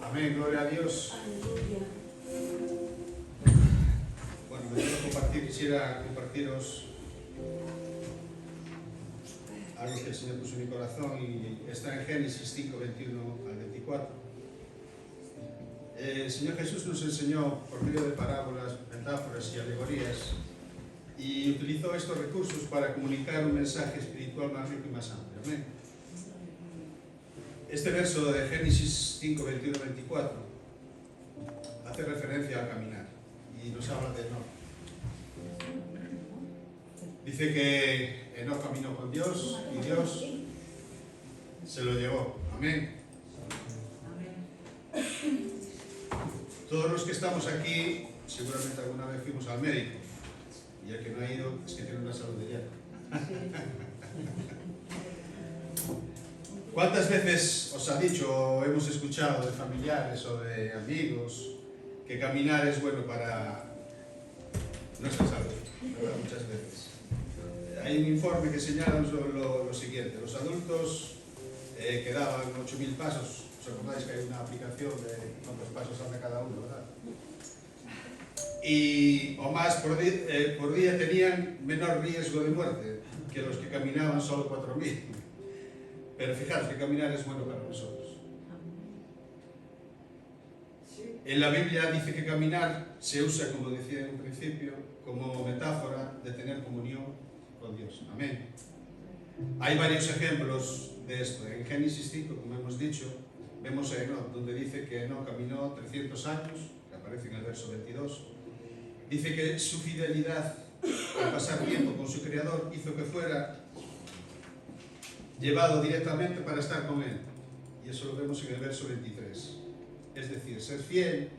Amén, gloria a Dios. Aleluya. Bueno, quisiera compartiros algo que el Señor puso en mi corazón y está en Génesis 5, 21 al 24. El Señor Jesús nos enseñó por medio de parábolas, metáforas y alegorías y utilizó estos recursos para comunicar un mensaje espiritual más rico y más amplio. Amén. Este verso de Génesis 5, 21, 24 hace referencia al caminar y nos habla de Enoc. Dice que Enoc caminó con Dios y Dios se lo llevó. Amén. Todos los que estamos aquí seguramente alguna vez fuimos al médico y el que no ha ido es que tiene una salud de hierro. ¿Cuántas veces os ha dicho o hemos escuchado de familiares o de amigos que caminar es bueno para nuestra salud? ¿Verdad? Muchas veces. Hay un informe que señala lo siguiente: los adultos que daban 8.000 pasos, ¿os acordáis que hay una aplicación de cuántos pasos hace cada uno, verdad? O más por día tenían menor riesgo de muerte que los que caminaban solo 4.000. Pero fijaros que caminar es bueno para nosotros. En la Biblia dice que caminar se usa, como decía en un principio, como metáfora de tener comunión con Dios. Amén. Hay varios ejemplos de esto. En Génesis 5, como hemos dicho, vemos a Enoc, donde dice que Enoc caminó 300 años, que aparece en el verso 22. Dice que su fidelidad al pasar tiempo con su Creador hizo que fuera llevado directamente para estar con Él. Y eso lo vemos en el verso 23. Es decir, ser fiel,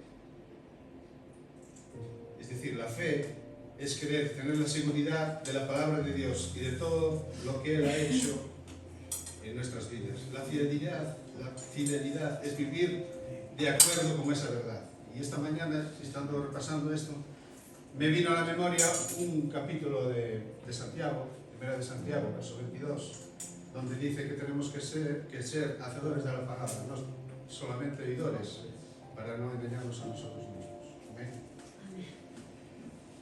es decir, la fe, es creer, tener la seguridad de la palabra de Dios y de todo lo que Él ha hecho en nuestras vidas. La fidelidad es vivir de acuerdo con esa verdad. Y esta mañana, estando repasando esto, me vino a la memoria un capítulo de Santiago, primera de Santiago, verso 22, donde dice que tenemos que ser hacedores de la palabra, no solamente oidores, para no engañarnos a nosotros mismos. Amén.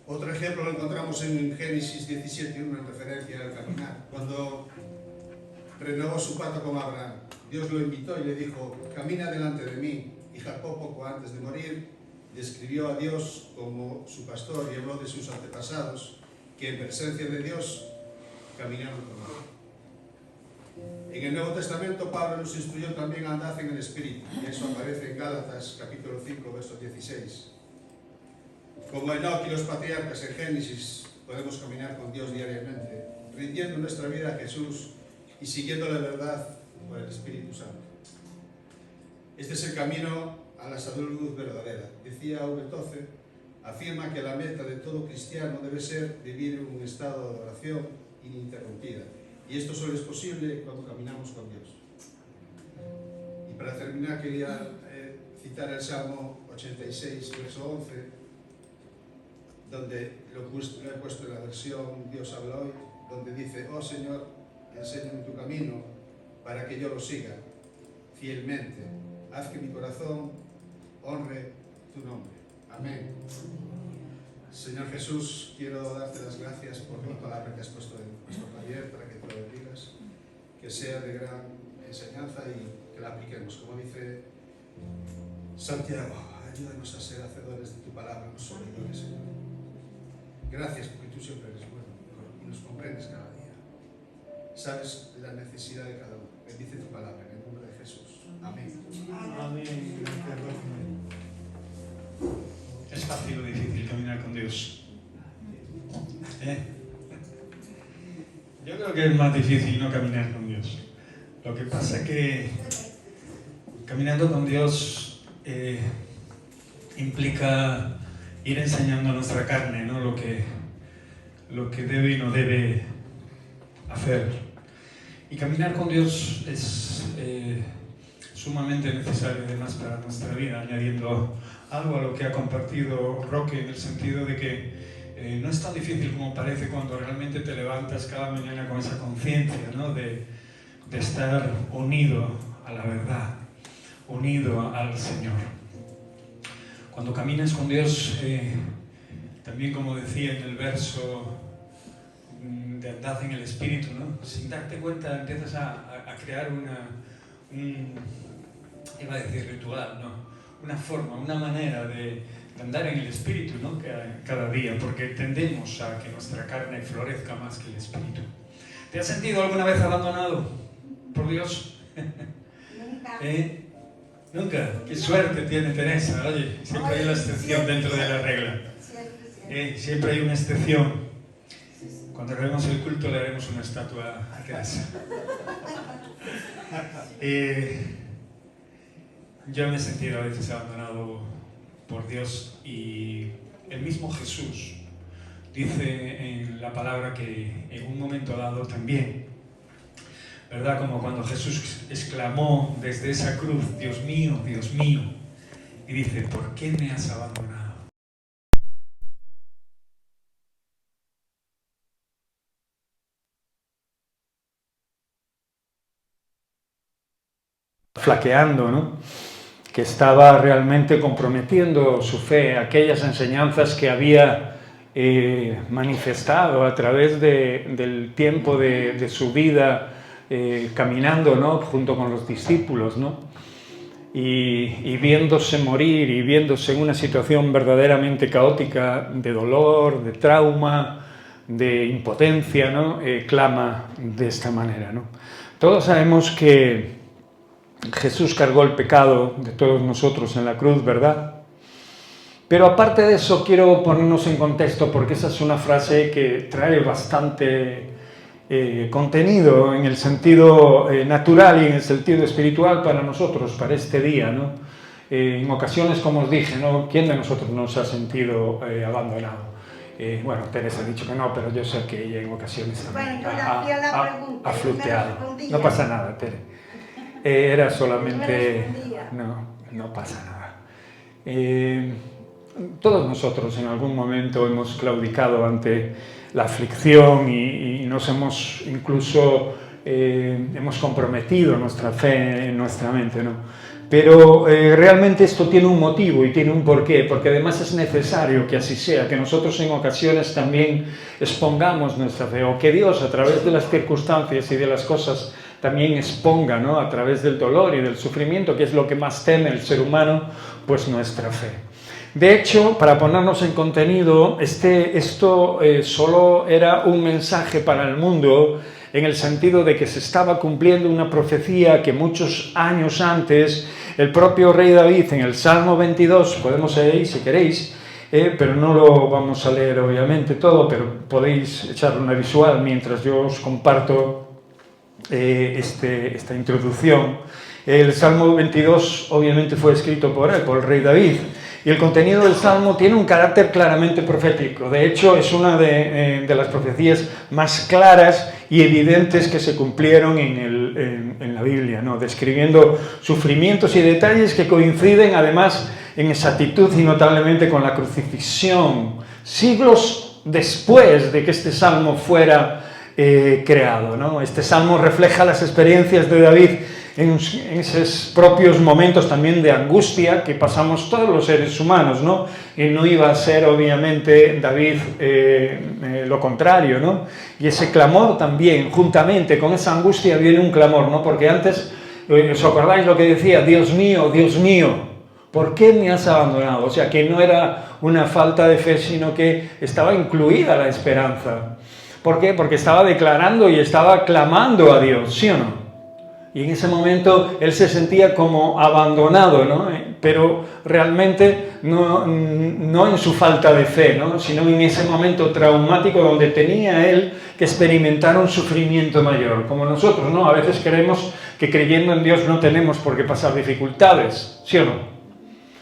Otro ejemplo lo encontramos en Génesis 17:1, en referencia al caminar. Cuando renovó su pacto con Abraham, Dios lo invitó y le dijo: camina delante de mí. Y Jacob, poco antes de morir, describió a Dios como su pastor y habló de sus antepasados, que en presencia de Dios caminaron con él. En el Nuevo Testamento, Pablo nos instruyó también a andar en el Espíritu, y eso aparece en Gálatas capítulo 5, verso 16. Como Enoc y los patriarcas en Génesis, podemos caminar con Dios diariamente, rindiendo nuestra vida a Jesús y siguiendo la verdad por el Espíritu Santo. Este es el camino a la salud verdadera. Decía V12, afirma que la meta de todo cristiano debe ser vivir en un estado de oración ininterrumpida. Y esto solo es posible cuando caminamos con Dios. Y para terminar quería citar el Salmo 86, verso 11, donde lo he puesto en la versión Dios habla hoy, donde dice: oh Señor, enséñame tu camino para que yo lo siga fielmente. Haz que mi corazón honre tu nombre. Amén. Señor Jesús, quiero darte las gracias por la palabra que has puesto en nuestro taller para que te lo bendigas, que sea de gran enseñanza y que la apliquemos. Como dice Santiago, ayúdanos a ser hacedores de tu palabra, no solo oidores, Señor. Gracias porque tú siempre eres bueno y nos comprendes cada día. Sabes la necesidad de cada uno. Bendice tu palabra en el nombre de Jesús. Amén. Amén. ¿Es fácil o difícil caminar con Dios? Yo creo que es más difícil no caminar con Dios. Lo que pasa es que caminando con Dios implica ir enseñando a nuestra carne, ¿no? lo que debe y no debe hacer. Y caminar con Dios es sumamente necesario además para nuestra vida, añadiendo algo a lo que ha compartido Roque, en el sentido de que no es tan difícil como parece cuando realmente te levantas cada mañana con esa conciencia, ¿no? de estar unido a la verdad. unido al Señor. Cuando caminas con Dios, también como decía en el verso de andad en el Espíritu, ¿no? Sin darte cuenta empiezas a crear iba a decir ritual, ¿no? Una forma, una manera de andar en el Espíritu, ¿no? Cada día, porque tendemos a que nuestra carne florezca más que el Espíritu. ¿Te has sentido alguna vez abandonado por Dios? Nunca. Nunca. Qué suerte tiene Teresa. Oye, siempre hay una excepción dentro de la regla. Siempre hay una excepción. Cuando haremos el culto le haremos una estatua a Teresa. Yo me he sentido a veces abandonado por Dios, y el mismo Jesús dice en la palabra que en un momento dado también, ¿verdad? Como cuando Jesús exclamó desde esa cruz, Dios mío, y dice, ¿por qué me has abandonado? Flaqueando, ¿no? Que estaba realmente comprometiendo su fe, aquellas enseñanzas que había manifestado a través del tiempo de su vida caminando, ¿no? Junto con los discípulos, ¿no? Y viéndose morir y viéndose en una situación verdaderamente caótica de dolor, de trauma, de impotencia, ¿no? Clama de esta manera, ¿no? Todos sabemos que Jesús cargó el pecado de todos nosotros en la cruz, ¿verdad? Pero aparte de eso, quiero ponernos en contexto, porque esa es una frase que trae bastante contenido en el sentido natural y en el sentido espiritual para nosotros, para este día, ¿no? En ocasiones, como os dije, ¿no? ¿Quién de nosotros no se ha sentido abandonado? Bueno, Teresa ha dicho que no, pero yo sé que ella en ocasiones también ha fluteado. No pasa nada, Tere. Era solamente... No pasa nada. Todos nosotros en algún momento hemos claudicado ante la aflicción y nos hemos incluso hemos comprometido nuestra fe en nuestra mente, ¿no? Pero realmente esto tiene un motivo y tiene un porqué, porque además es necesario que así sea, que nosotros en ocasiones también expongamos nuestra fe, o que Dios a través de las circunstancias y de las cosas también exponga, ¿no? A través del dolor y del sufrimiento, que es lo que más teme el ser humano, pues nuestra fe. De hecho, para ponernos en contenido, esto solo era un mensaje para el mundo, en el sentido de que se estaba cumpliendo una profecía que muchos años antes el propio rey David en el Salmo 22, podemos leer si queréis, pero no lo vamos a leer obviamente todo, pero podéis echar una visual mientras yo os comparto esta introducción. El Salmo 22 obviamente fue escrito por él, por el rey David, y el contenido del Salmo tiene un carácter claramente profético. De hecho, es una de las profecías más claras y evidentes que se cumplieron en la Biblia, ¿no? Describiendo sufrimientos y detalles que coinciden además en exactitud y notablemente con la crucifixión, siglos después de que este Salmo fuera creado, ¿no? Este Salmo refleja las experiencias de David en esos propios momentos también de angustia que pasamos todos los seres humanos, ¿no? Y no iba a ser obviamente David lo contrario, ¿no? Y ese clamor también, juntamente con esa angustia viene un clamor, ¿no? Porque antes, ¿os acordáis lo que decía? Dios mío, ¿por qué me has abandonado? O sea, que no era una falta de fe, sino que estaba incluida la esperanza. ¿Por qué? Porque estaba declarando y estaba clamando a Dios, ¿sí o no? Y en ese momento él se sentía como abandonado, ¿no? Pero realmente no en su falta de fe, ¿no? Sino en ese momento traumático donde tenía él que experimentar un sufrimiento mayor. Como nosotros, ¿no? A veces creemos que creyendo en Dios no tenemos por qué pasar dificultades, ¿sí o no?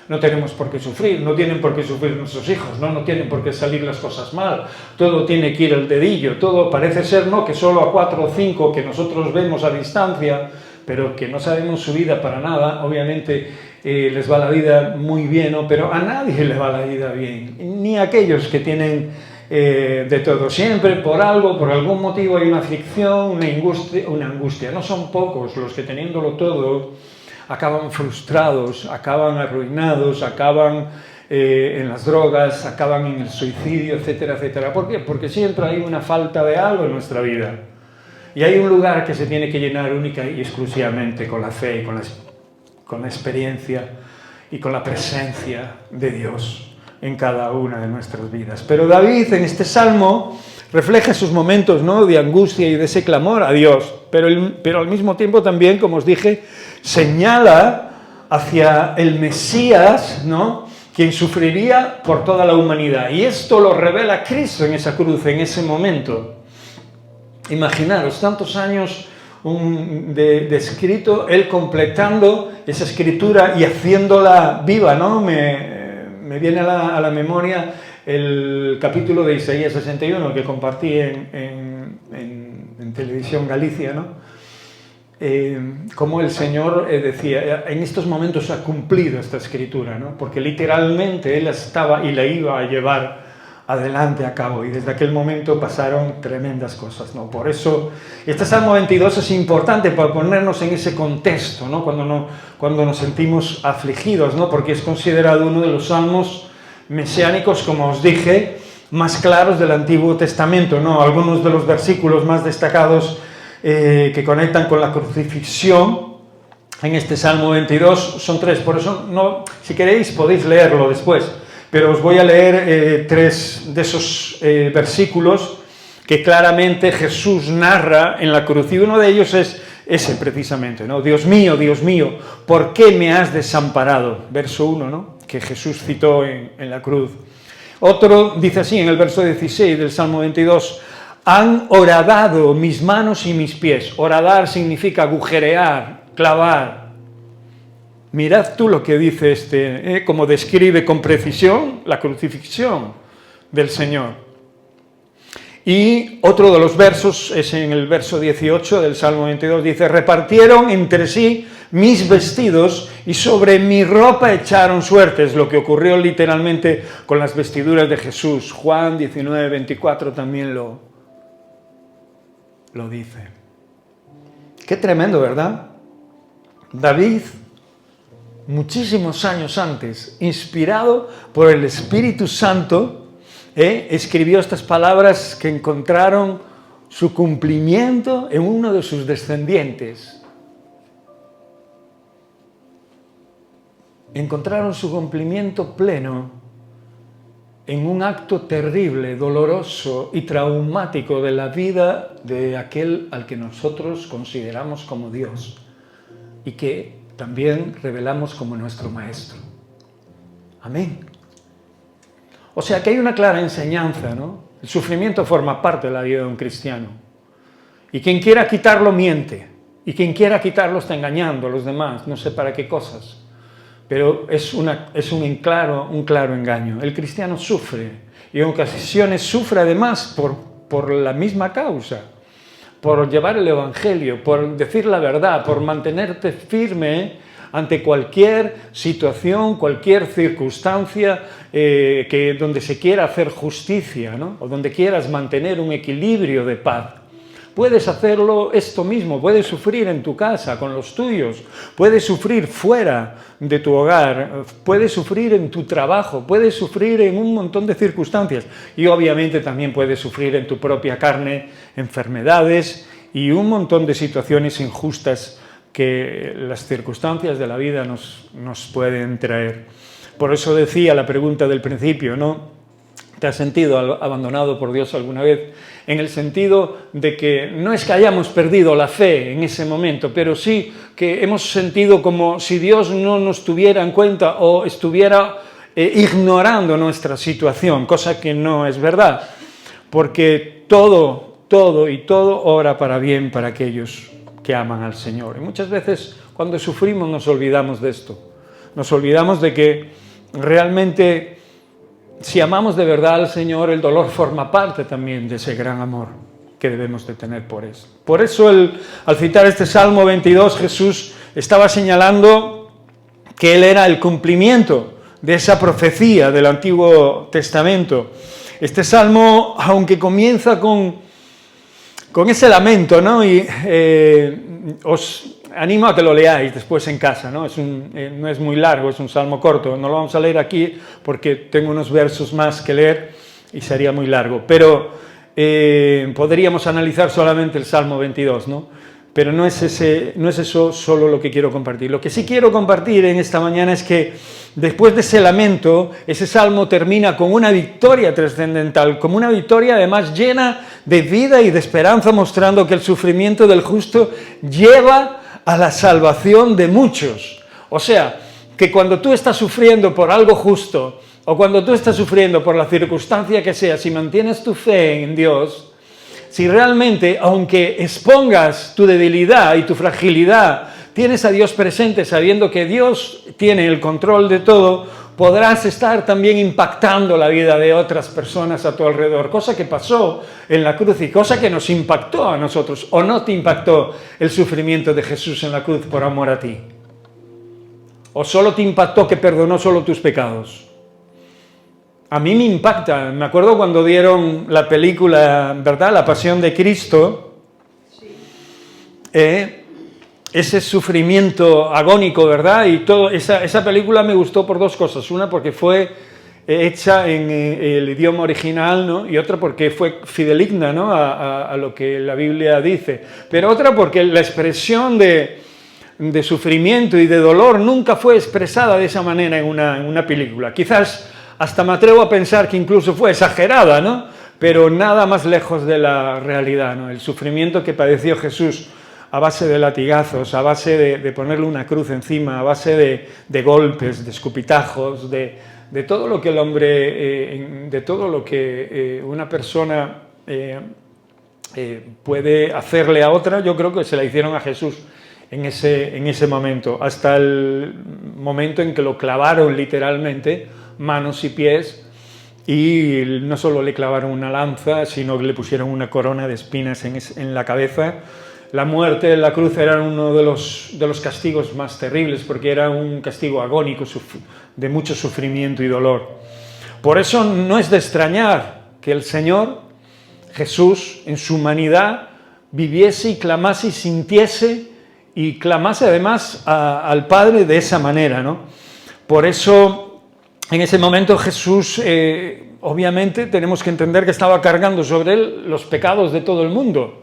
No tenemos por qué sufrir, no tienen por qué sufrir nuestros hijos, no tienen por qué salir las cosas mal, todo tiene que ir al dedillo, todo parece ser, ¿no? Que solo a 4 o 5 que nosotros vemos a distancia, pero que no sabemos su vida para nada, obviamente les va la vida muy bien, ¿no? Pero a nadie le va la vida bien, ni a aquellos que tienen de todo. Siempre por algo, por algún motivo hay una aflicción, una angustia. No son pocos los que teniéndolo todo acaban frustrados, acaban arruinados, acaban en las drogas, acaban en el suicidio, etcétera, etcétera. ¿Por qué? Porque siempre hay una falta de algo en nuestra vida. Y hay un lugar que se tiene que llenar única y exclusivamente con la fe, con la experiencia y con la presencia de Dios en cada una de nuestras vidas. Pero David en este salmo refleja sus momentos, ¿no?, de angustia y de ese clamor a Dios, pero al mismo tiempo también, como os dije, señala hacia el Mesías, ¿no?, quien sufriría por toda la humanidad. Y esto lo revela Cristo en esa cruz, en ese momento. Imaginaros, tantos años de escrito, él completando esa escritura y haciéndola viva, ¿no? Me viene a la memoria el capítulo de Isaías 61 que compartí en Televisión Galicia, ¿no? Como el Señor decía, en estos momentos ha cumplido esta escritura, ¿no? Porque literalmente él estaba y la iba a llevar adelante a cabo, y desde aquel momento pasaron tremendas cosas, ¿no? Por eso este Salmo 22 es importante para ponernos en ese contexto, ¿no? Cuando nos sentimos afligidos, ¿no? Porque es considerado uno de los salmos mesiánicos, como os dije, más claros del Antiguo Testamento, ¿no? Algunos de los versículos más destacados que conectan con la crucifixión en este Salmo 22 son 3, por eso no, si queréis podéis leerlo después, pero os voy a leer 3 de esos versículos que claramente Jesús narra en la cruz, y uno de ellos es ese precisamente, ¿no? Dios mío, ¿por qué me has desamparado? Verso 1, ¿no?, que Jesús citó en la cruz. Otro dice así en el verso 16 del Salmo 22, han horadado mis manos y mis pies. Horadar significa agujerear, clavar. Mirad tú lo que dice como describe con precisión la crucifixión del Señor. Y otro de los versos es en el verso 18 del Salmo 22, dice, repartieron entre sí mis vestidos y sobre mi ropa echaron suertes, lo que ocurrió literalmente con las vestiduras de Jesús. Juan 19, 24 también lo dice. Qué tremendo, ¿verdad? David, muchísimos años antes, inspirado por el Espíritu Santo, escribió estas palabras que encontraron su cumplimiento en uno de sus descendientes. Encontraron su cumplimiento pleno en un acto terrible, doloroso y traumático de la vida de aquel al que nosotros consideramos como Dios y que también revelamos como nuestro Maestro. Amén. O sea que hay una clara enseñanza, ¿no? El sufrimiento forma parte de la vida de un cristiano. Y quien quiera quitarlo miente. Y quien quiera quitarlo está engañando a los demás, no sé para qué cosas. Pero es un claro engaño. El cristiano sufre, y en ocasiones sufre además por la misma causa, por llevar el Evangelio, por decir la verdad, por mantenerte firme ante cualquier situación, cualquier circunstancia donde se quiera hacer justicia, ¿no? O donde quieras mantener un equilibrio de paz. Puedes hacerlo esto mismo, puedes sufrir en tu casa, con los tuyos, puedes sufrir fuera de tu hogar, puedes sufrir en tu trabajo, puedes sufrir en un montón de circunstancias y obviamente también puedes sufrir en tu propia carne enfermedades y un montón de situaciones injustas que las circunstancias de la vida nos pueden traer. Por eso decía la pregunta del principio, ¿no? ¿Te has sentido abandonado por Dios alguna vez? En el sentido de que no es que hayamos perdido la fe en ese momento, pero sí que hemos sentido como si Dios no nos tuviera en cuenta o estuviera ignorando nuestra situación, cosa que no es verdad, porque todo obra para bien para aquellos que aman al Señor. Y muchas veces cuando sufrimos nos olvidamos de esto, nos olvidamos de que realmente si amamos de verdad al Señor, el dolor forma parte también de ese gran amor que debemos de tener por Él. Por eso, al citar este Salmo 22, Jesús estaba señalando que Él era el cumplimiento de esa profecía del Antiguo Testamento. Este Salmo, aunque comienza con ese lamento, ¿no? Y animo a que lo leáis después en casa, ¿no? No es muy largo, es un salmo corto, no lo vamos a leer aquí porque tengo unos versos más que leer y sería muy largo, pero podríamos analizar solamente el Salmo 22, ¿no? Pero no es eso solo lo que quiero compartir. Lo que sí quiero compartir en esta mañana es que después de ese lamento, ese salmo termina con una victoria trascendental, como una victoria además llena de vida y de esperanza, mostrando que el sufrimiento del justo lleva a la salvación de muchos. O sea, que cuando tú estás sufriendo por algo justo, o cuando tú estás sufriendo por la circunstancia que sea, si mantienes tu fe en Dios, si realmente, aunque expongas tu debilidad y tu fragilidad, tienes a Dios presente sabiendo que Dios tiene el control de todo, podrás estar también impactando la vida de otras personas a tu alrededor, cosa que pasó en la cruz y cosa que nos impactó a nosotros. ¿O no te impactó el sufrimiento de Jesús en la cruz por amor a ti? ¿O solo te impactó que perdonó solo tus pecados? A mí me impacta. Me acuerdo cuando dieron la película, ¿verdad?, La Pasión de Cristo. Ese sufrimiento agónico, ¿verdad? Y todo, esa película me gustó por dos cosas. Una, porque fue hecha en el idioma original, ¿no? Y otra, porque fue fideligna, ¿no?, a lo que la Biblia dice. Pero otra, porque la expresión de sufrimiento y de dolor nunca fue expresada de esa manera en una película. Quizás hasta me atrevo a pensar que incluso fue exagerada, ¿no? Pero nada más lejos de la realidad, ¿no? El sufrimiento que padeció Jesús a base de latigazos, a base de ponerle una cruz encima, a base de golpes, de escupitajos, de todo lo que el hombre, de todo lo que una persona puede hacerle a otra, yo creo que se la hicieron a Jesús en ese momento, hasta el momento en que lo clavaron literalmente, manos y pies, y no solo le clavaron una lanza, sino que le pusieron una corona de espinas en la cabeza. La muerte en la cruz era uno de los castigos más terribles, porque era un castigo agónico, de mucho sufrimiento y dolor. Por eso no es de extrañar que el Señor Jesús, en su humanidad, viviese y clamase y sintiese y clamase además al Padre de esa manera, ¿no? Por eso, en ese momento Jesús, obviamente, tenemos que entender que estaba cargando sobre él los pecados de todo el mundo.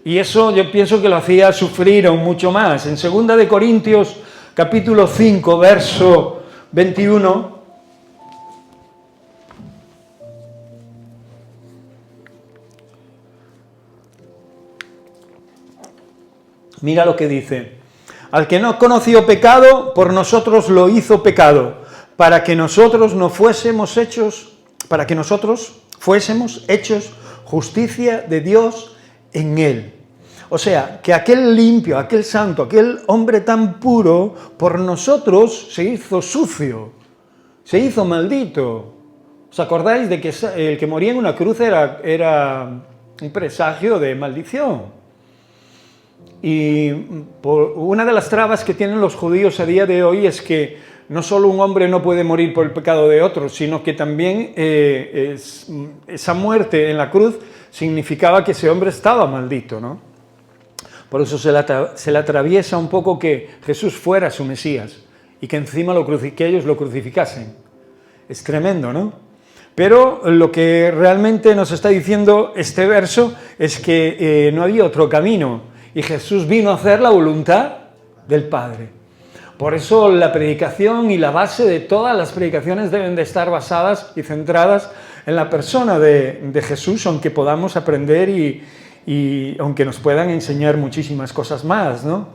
Y eso yo pienso que lo hacía sufrir aún mucho más. En 2 de Corintios, capítulo 5, verso 21, mira lo que dice: al que no conoció pecado, por nosotros lo hizo pecado, para que nosotros fuésemos hechos justicia de Dios en él. O sea, que aquel limpio, aquel santo, aquel hombre tan puro, por nosotros se hizo sucio, se hizo maldito. ¿Os acordáis de que el que moría en una cruz era un presagio de maldición? Y una de las trabas que tienen los judíos a día de hoy es que no solo un hombre no puede morir por el pecado de otro, sino que también esa muerte en la cruz significaba que ese hombre estaba maldito, ¿no? Por eso se le atraviesa un poco que Jesús fuera su Mesías y que encima que ellos lo crucificasen. Es tremendo, ¿no? Pero lo que realmente nos está diciendo este verso es que no había otro camino y Jesús vino a hacer la voluntad del Padre. Por eso la predicación y la base de todas las predicaciones deben de estar basadas y centradas en la persona de Jesús, aunque podamos aprender y aunque nos puedan enseñar muchísimas cosas más, ¿no?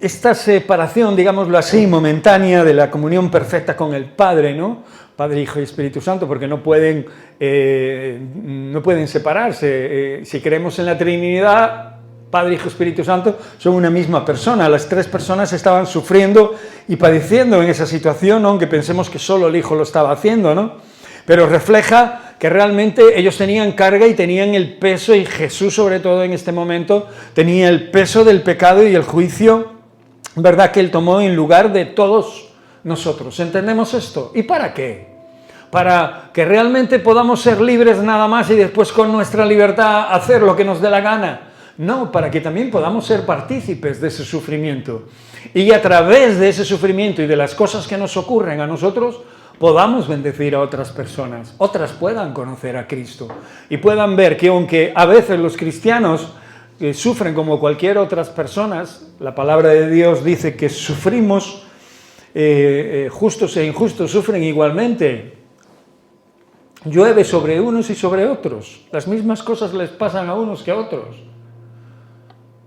Esta separación, digámoslo así, momentánea de la comunión perfecta con el Padre, ¿no? Padre, Hijo y Espíritu Santo, porque no pueden separarse. Si creemos en la Trinidad, Padre, Hijo, Espíritu Santo, son una misma persona. Las tres personas estaban sufriendo y padeciendo en esa situación, aunque pensemos que solo el Hijo lo estaba haciendo, ¿no? Pero refleja que realmente ellos tenían carga y tenían el peso, y Jesús sobre todo en este momento tenía el peso del pecado y el juicio, ¿verdad?, que Él tomó en lugar de todos nosotros. ¿Entendemos esto? ¿Y para qué? Para que realmente podamos ser libres nada más y después con nuestra libertad hacer lo que nos dé la gana. No, para que también podamos ser partícipes de ese sufrimiento. Y a través de ese sufrimiento y de las cosas que nos ocurren a nosotros, podamos bendecir a otras personas, otras puedan conocer a Cristo y puedan ver que aunque a veces los cristianos sufren como cualquier otras personas, la palabra de Dios dice que sufrimos, justos e injustos sufren igualmente. Llueve sobre unos y sobre otros, las mismas cosas les pasan a unos que a otros.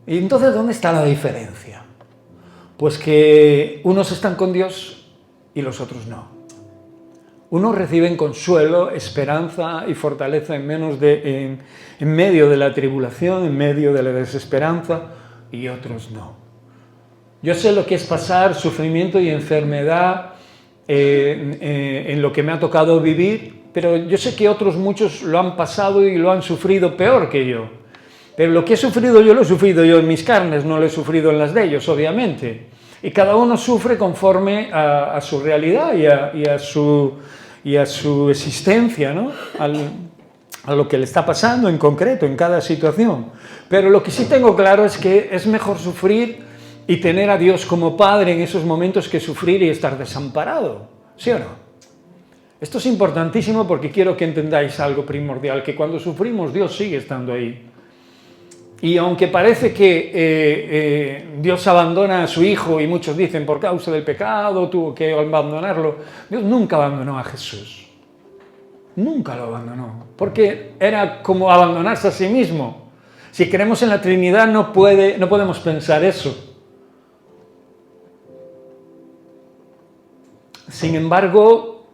Y entonces, ¿dónde está la diferencia? Pues que unos están con Dios y los otros no. Unos reciben consuelo, esperanza y fortaleza en medio de la tribulación, en medio de la desesperanza, y otros no. Yo sé lo que es pasar sufrimiento y enfermedad en lo que me ha tocado vivir, pero yo sé que otros muchos lo han pasado y lo han sufrido peor que yo. Pero lo que he sufrido yo, lo he sufrido yo en mis carnes, no lo he sufrido en las de ellos, obviamente. Y cada uno sufre conforme a su realidad y a su existencia, ¿no? A lo que le está pasando en concreto, en cada situación. Pero lo que sí tengo claro es que es mejor sufrir y tener a Dios como Padre en esos momentos que sufrir y estar desamparado. ¿Sí o no? Esto es importantísimo porque quiero que entendáis algo primordial, que cuando sufrimos Dios sigue estando ahí. Y aunque parece que Dios abandona a su Hijo, y muchos dicen por causa del pecado tuvo que abandonarlo, Dios nunca abandonó a Jesús. Nunca lo abandonó, porque era como abandonarse a sí mismo. Si creemos en la Trinidad no podemos pensar eso. Sin embargo,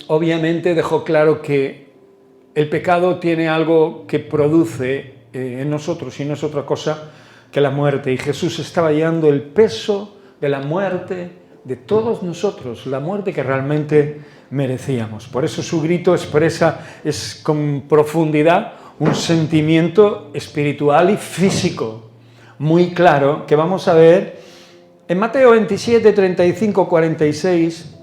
obviamente dejó claro que el pecado tiene algo que produce en nosotros y no es otra cosa que la muerte. Y Jesús estaba llevando el peso de la muerte de todos nosotros, la muerte que realmente merecíamos. Por eso su grito expresa con profundidad un sentimiento espiritual y físico muy claro que vamos a ver en Mateo 27, 35, 46,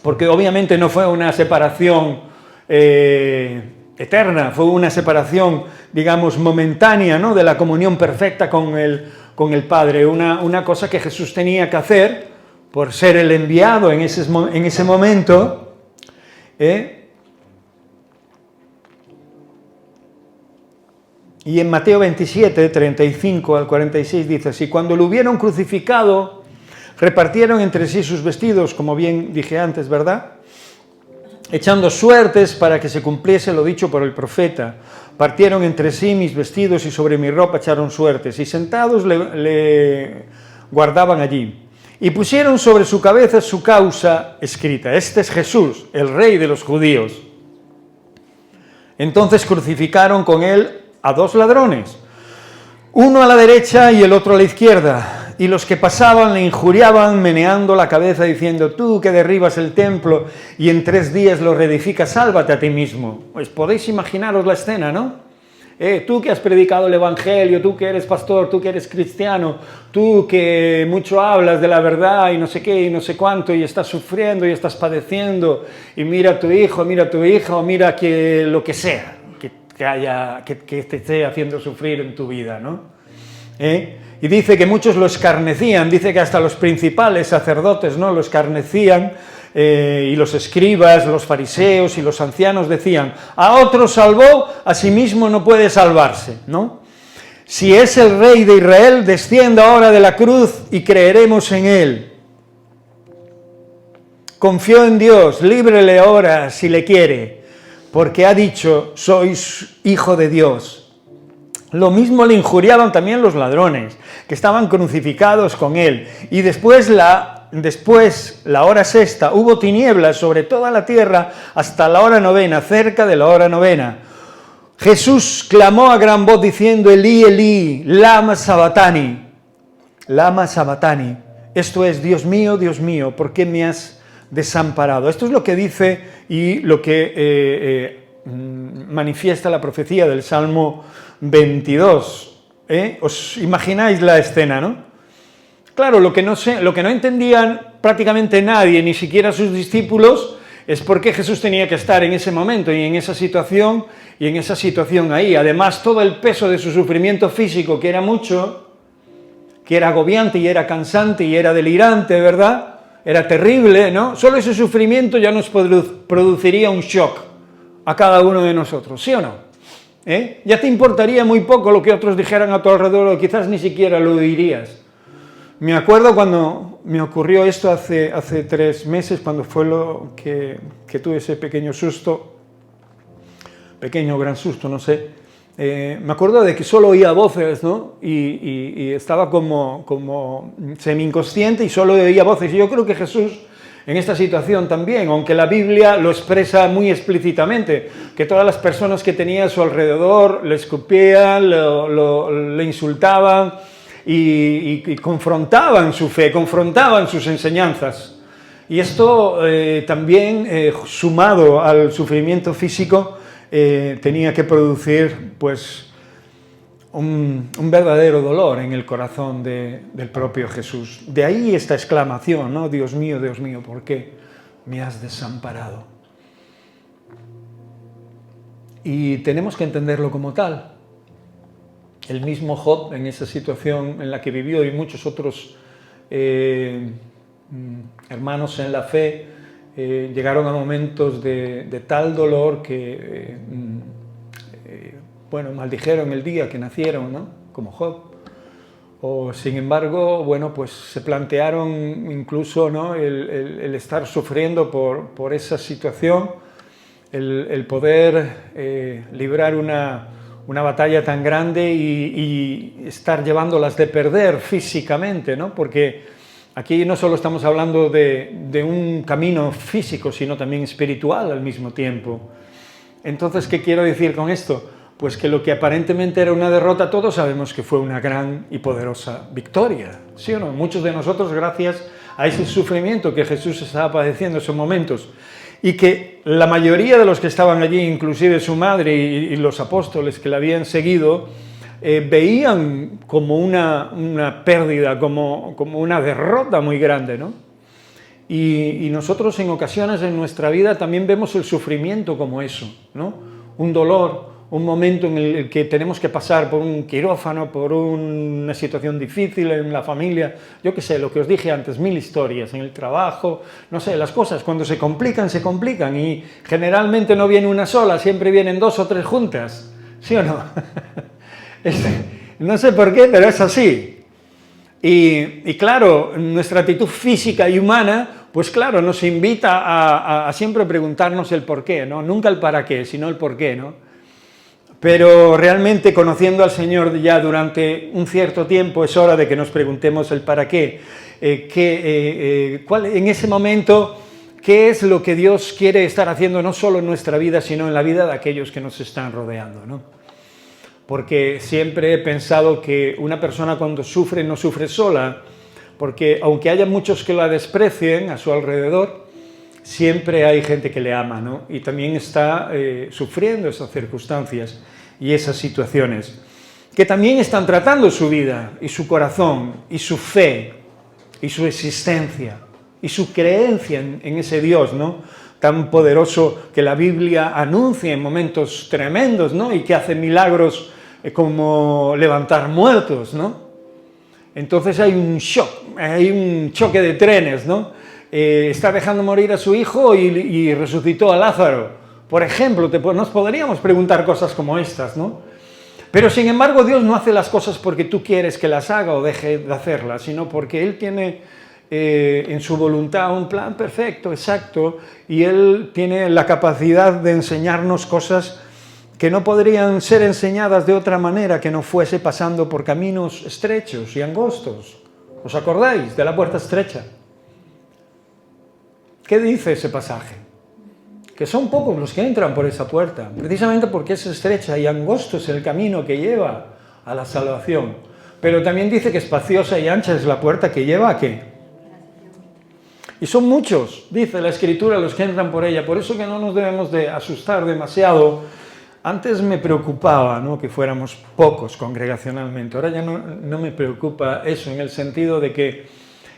porque obviamente no fue una separación eterna, fue una separación, digamos, momentánea, ¿no?, de la comunión perfecta con el Padre, una cosa que Jesús tenía que hacer por ser el enviado en ese momento. Y en Mateo 27, 35 al 46 dice así: cuando lo hubieron crucificado, repartieron entre sí sus vestidos, como bien dije antes, ¿verdad?, echando suertes para que se cumpliese lo dicho por el profeta. Partieron entre sí mis vestidos y sobre mi ropa echaron suertes, y sentados le guardaban allí. Y pusieron sobre su cabeza su causa escrita: este es Jesús, el Rey de los judíos. Entonces crucificaron con él a dos ladrones, uno a la derecha y el otro a la izquierda. Y los que pasaban le injuriaban meneando la cabeza diciendo: tú que derribas el templo y en 3 días lo reedificas, sálvate a ti mismo. Pues podéis imaginaros la escena, ¿no? Tú que has predicado el Evangelio, tú que eres pastor, tú que eres cristiano, tú que mucho hablas de la verdad y no sé qué y no sé cuánto, y estás sufriendo y estás padeciendo, y mira a tu hijo, mira a tu hija, o mira que lo que sea que te esté haciendo sufrir en tu vida, ¿no? Y dice que muchos lo escarnecían, dice que hasta los principales sacerdotes, ¿no?, lo escarnecían, y los escribas, los fariseos y los ancianos decían: a otro salvó, a sí mismo no puede salvarse, ¿no? Si es el Rey de Israel, descienda ahora de la cruz y creeremos en él. Confió en Dios, líbrele ahora si le quiere, porque ha dicho: sois hijo de Dios. Lo mismo le injuriaban también los ladrones, que estaban crucificados con él. Y después, la hora sexta, hubo tinieblas sobre toda la tierra hasta la hora 9, cerca de la hora 9. Jesús clamó a gran voz diciendo: Elí, Elí, lama sabactani. Lama sabactani. Esto es: Dios mío, ¿por qué me has desamparado? Esto es lo que dice y lo que manifiesta la profecía del Salmo 22. ¿Os imagináis la escena, no? Claro, lo que no entendían prácticamente nadie, ni siquiera sus discípulos, es porque Jesús tenía que estar en ese momento y en esa situación ahí. Además, todo el peso de su sufrimiento físico, que era mucho, que era agobiante y era cansante y era delirante, ¿verdad? Era terrible, ¿no? Solo ese sufrimiento ya nos produciría un shock a cada uno de nosotros, ¿sí o no? Ya te importaría muy poco lo que otros dijeran a tu alrededor, o quizás ni siquiera lo dirías. Me acuerdo cuando me ocurrió esto hace 3 meses, cuando fue lo que tuve ese pequeño susto, pequeño gran susto, no sé. Me acuerdo de que solo oía voces, ¿no? Y estaba como semi-inconsciente y solo oía voces. Y yo creo que Jesús, en esta situación también, aunque la Biblia lo expresa muy explícitamente, que todas las personas que tenía a su alrededor le escupían, le insultaban, y confrontaban su fe, confrontaban sus enseñanzas. Y esto también, sumado al sufrimiento físico, tenía que producir pues, un verdadero dolor en el corazón del propio Jesús. De ahí esta exclamación, ¿no? Dios mío, ¿por qué me has desamparado? Y tenemos que entenderlo como tal. El mismo Job, en esa situación en la que vivió, y muchos otros hermanos en la fe, llegaron a momentos de tal dolor que, maldijeron el día que nacieron, ¿no? Como Job. O, sin embargo, pues se plantearon incluso, ¿no? el estar sufriendo por esa situación, el poder librar una batalla tan grande y estar llevándolas de perder físicamente, ¿no? Porque aquí no solo estamos hablando de un camino físico, sino también espiritual al mismo tiempo. Entonces, ¿qué quiero decir con esto? Pues que lo que aparentemente era una derrota, todos sabemos que fue una gran y poderosa victoria, ¿sí o no? Muchos de nosotros, gracias a ese sufrimiento que Jesús estaba padeciendo en esos momentos, y que la mayoría de los que estaban allí, inclusive su madre y los apóstoles que la habían seguido, veían como una pérdida, como una derrota muy grande, ¿no? Y nosotros en ocasiones en nuestra vida también vemos el sufrimiento como eso, ¿no? Un dolor, un momento en el que tenemos que pasar por un quirófano, por una situación difícil en la familia, yo qué sé, lo que os dije antes, 1000 historias, en el trabajo, no sé, las cosas cuando se complican y generalmente no viene una sola, siempre vienen 2 o 3 juntas, ¿sí o no? No sé por qué, pero es así. Y claro, nuestra actitud física y humana, pues claro, nos invita a siempre preguntarnos el por qué, ¿no? Nunca el para qué, sino el por qué, ¿no? Pero realmente, conociendo al Señor ya durante un cierto tiempo, es hora de que nos preguntemos el para qué. En ese momento, ¿qué es lo que Dios quiere estar haciendo no solo en nuestra vida, sino en la vida de aquellos que nos están rodeando, ¿no? Porque siempre he pensado que una persona cuando sufre, no sufre sola, porque aunque haya muchos que la desprecien a su alrededor, siempre hay gente que le ama, ¿no? Y también está sufriendo esas circunstancias y esas situaciones, que también están tratando su vida y su corazón y su fe y su existencia y su creencia en ese Dios, ¿no? Tan poderoso que la Biblia anuncia en momentos tremendos, ¿no? Y que hace milagros como levantar muertos, ¿no? Entonces hay un choque de trenes, ¿no? Está dejando morir a su hijo y resucitó a Lázaro. Por ejemplo, nos podríamos preguntar cosas como estas, ¿no? Pero sin embargo, Dios no hace las cosas porque tú quieres que las haga o deje de hacerlas, sino porque Él tiene en su voluntad un plan perfecto, exacto, y Él tiene la capacidad de enseñarnos cosas que no podrían ser enseñadas de otra manera que no fuese pasando por caminos estrechos y angostos. ¿Os acordáis de la puerta estrecha? ¿Qué dice ese pasaje? Que son pocos los que entran por esa puerta, precisamente porque es estrecha y angosto es el camino que lleva a la salvación. Pero también dice que espaciosa y ancha es la puerta que lleva ¿a qué? Y son muchos, dice la Escritura, los que entran por ella. Por eso que no nos debemos de asustar demasiado. Antes me preocupaba, ¿no?, que fuéramos pocos congregacionalmente. Ahora ya no me preocupa eso, en el sentido de que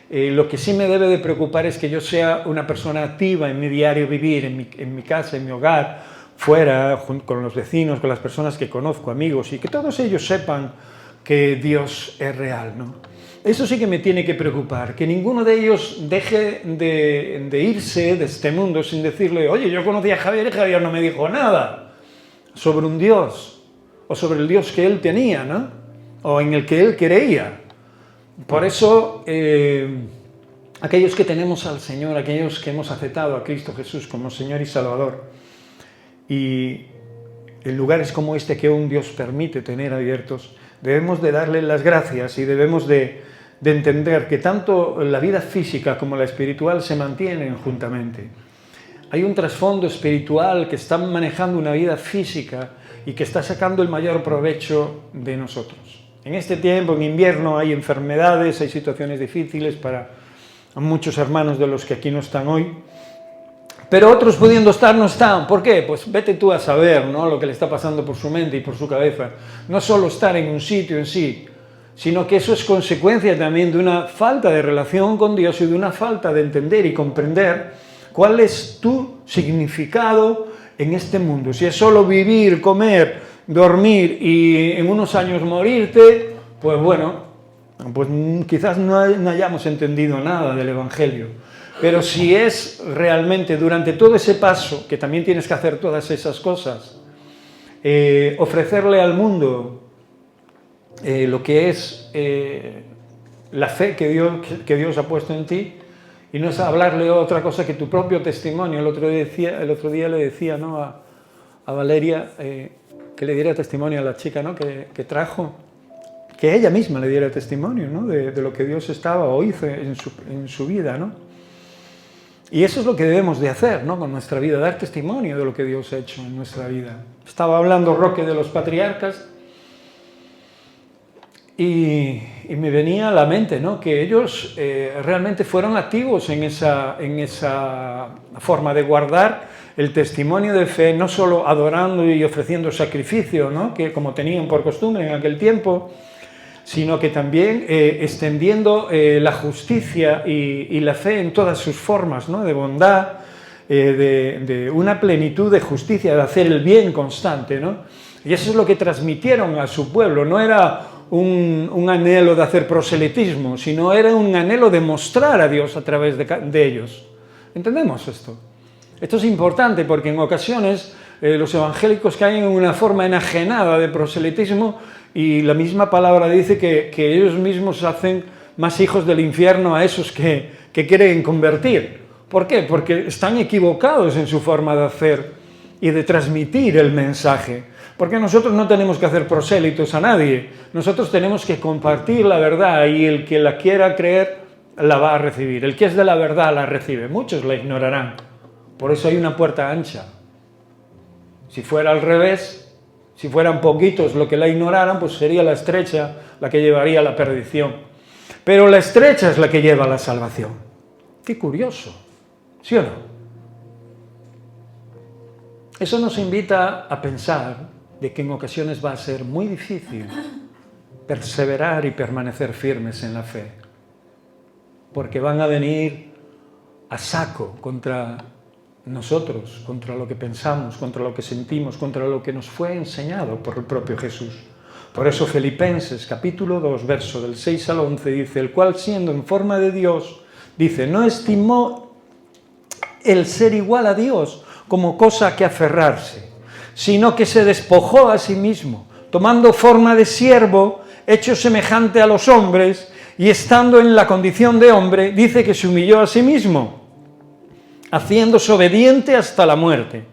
Lo que sí me debe de preocupar es que yo sea una persona activa en mi diario vivir, en mi casa, en mi hogar, fuera, con los vecinos, con las personas que conozco, amigos, y que todos ellos sepan que Dios es real, ¿no? Eso sí que me tiene que preocupar, que ninguno de ellos deje de irse de este mundo sin decirle, oye, yo conocí a Javier y Javier no me dijo nada sobre un Dios, o sobre el Dios que él tenía, ¿no? O en el que él creía. Por eso, aquellos que tenemos al Señor, aquellos que hemos aceptado a Cristo Jesús como Señor y Salvador, y en lugares como este que un Dios permite tener abiertos, debemos de darle las gracias y debemos de entender que tanto la vida física como la espiritual se mantienen juntamente. Hay un trasfondo espiritual que está manejando una vida física y que está sacando el mayor provecho de nosotros. En este tiempo, en invierno, hay enfermedades, hay situaciones difíciles para muchos hermanos de los que aquí no están hoy, pero otros pudiendo estar no están. ¿Por qué? Pues vete tú a saber, ¿no?, lo que le está pasando por su mente y por su cabeza. No solo estar en un sitio en sí, sino que eso es consecuencia también de una falta de relación con Dios y de una falta de entender y comprender cuál es tu significado en este mundo. Si es solo vivir, comer, dormir y en unos años morirte, pues bueno, pues quizás no hayamos entendido nada del Evangelio. Pero si es realmente durante todo ese paso, que también tienes que hacer todas esas cosas, ofrecerle al mundo lo que es la fe que Dios ha puesto en ti, y no es hablarle otra cosa que tu propio testimonio. El otro día le decía, ¿no?, a Valeria que le diera testimonio a la chica, ¿no?, que trajo, que ella misma le diera testimonio, ¿no?, de lo que Dios estaba o hizo en su vida, ¿no? Y eso es lo que debemos de hacer, ¿no?, con nuestra vida, dar testimonio de lo que Dios ha hecho en nuestra vida. Estaba hablando Roque de los patriarcas y me venía a la mente, ¿no?, que ellos realmente fueron activos en esa forma de guardar el testimonio de fe, no solo adorando y ofreciendo sacrificio, ¿no?, que como tenían por costumbre en aquel tiempo, sino que también extendiendo la justicia y la fe en todas sus formas, ¿no?, de bondad, de una plenitud de justicia, de hacer el bien constante, ¿no? Y eso es lo que transmitieron a su pueblo. No era un anhelo de hacer proselitismo, sino era un anhelo de mostrar a Dios a través de ellos. ¿Entendemos esto? Esto es importante porque en ocasiones los evangélicos caen en una forma enajenada de proselitismo, y la misma palabra dice que ellos mismos hacen más hijos del infierno a esos que quieren convertir. ¿Por qué? Porque están equivocados en su forma de hacer y de transmitir el mensaje. Porque nosotros no tenemos que hacer prosélitos a nadie. Nosotros tenemos que compartir la verdad, y el que la quiera creer la va a recibir. El que es de la verdad la recibe. Muchos la ignorarán. Por eso hay una puerta ancha. Si fuera al revés, si fueran poquitos los que la ignoraran, pues sería la estrecha la que llevaría a la perdición. Pero la estrecha es la que lleva a la salvación. Qué curioso, ¿sí o no? Eso nos invita a pensar de que en ocasiones va a ser muy difícil perseverar y permanecer firmes en la fe, porque van a venir a saco contra nosotros, contra lo que pensamos, contra lo que sentimos, contra lo que nos fue enseñado por el propio Jesús. Por eso Filipenses capítulo 2, verso del 6 al 11 dice: el cual, siendo en forma de Dios, dice, no estimó el ser igual a Dios como cosa a que aferrarse, sino que se despojó a sí mismo, tomando forma de siervo, hecho semejante a los hombres, y estando en la condición de hombre, dice que se humilló a sí mismo, haciéndose obediente hasta la muerte.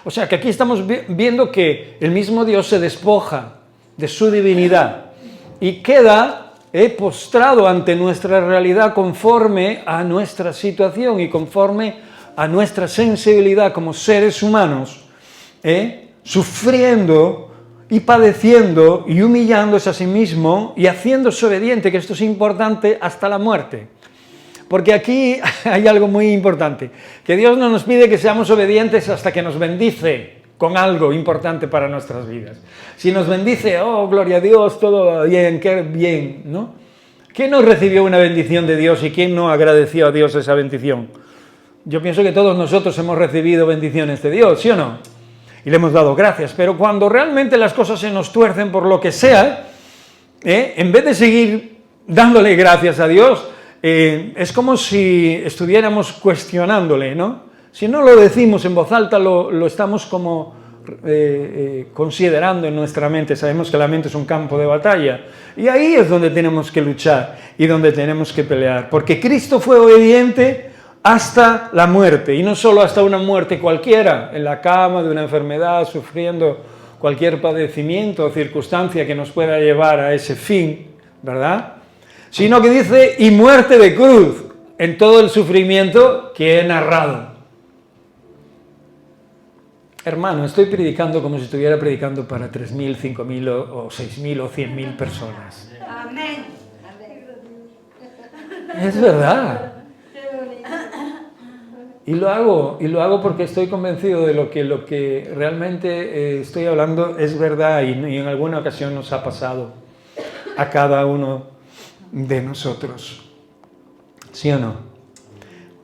O sea que aquí estamos viendo que el mismo Dios se despoja de su divinidad y queda postrado ante nuestra realidad conforme a nuestra situación y conforme a nuestra sensibilidad como seres humanos, sufriendo y padeciendo y humillándose a sí mismo y haciéndose obediente, que esto es importante, hasta la muerte. Porque aquí hay algo muy importante, que Dios no nos pide que seamos obedientes hasta que nos bendice con algo importante para nuestras vidas. Si nos bendice, oh, gloria a Dios, todo bien, qué bien, ¿no? ¿Quién no recibió una bendición de Dios y quién no agradeció a Dios esa bendición? Yo pienso que todos nosotros hemos recibido bendiciones de Dios, ¿sí o no? Y le hemos dado gracias, pero cuando realmente las cosas se nos tuercen por lo que sea, en vez de seguir dándole gracias a Dios, es como si estuviéramos cuestionándole, ¿no? Si no lo decimos en voz alta, lo estamos como considerando en nuestra mente. Sabemos que la mente es un campo de batalla, y ahí es donde tenemos que luchar y donde tenemos que pelear, porque Cristo fue obediente hasta la muerte, y no solo hasta una muerte cualquiera, en la cama de una enfermedad, sufriendo cualquier padecimiento o circunstancia que nos pueda llevar a ese fin, ¿verdad? Sino que dice, y muerte de cruz, en todo el sufrimiento que he narrado. Hermano, estoy predicando como si estuviera predicando para 3.000, 5.000 o 6.000 o 100.000 personas. Amén. Es verdad. Y lo hago porque estoy convencido de lo que realmente estoy hablando es verdad, y en alguna ocasión nos ha pasado a cada uno de nosotros. ¿Sí o no?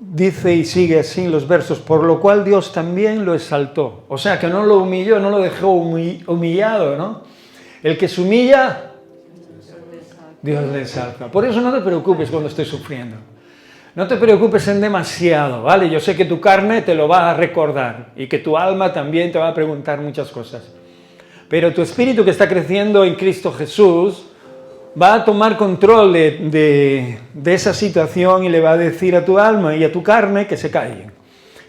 Dice y sigue así los versos, por lo cual Dios también lo exaltó. O sea, que no lo humilló, no lo dejó humillado, ¿no? El que se humilla, Dios le exalta. Por eso no te preocupes cuando estés sufriendo. No te preocupes en demasiado, ¿vale? Yo sé que tu carne te lo va a recordar y que tu alma también te va a preguntar muchas cosas. Pero tu espíritu, que está creciendo en Cristo Jesús, va a tomar control de esa situación y le va a decir a tu alma y a tu carne que se callen,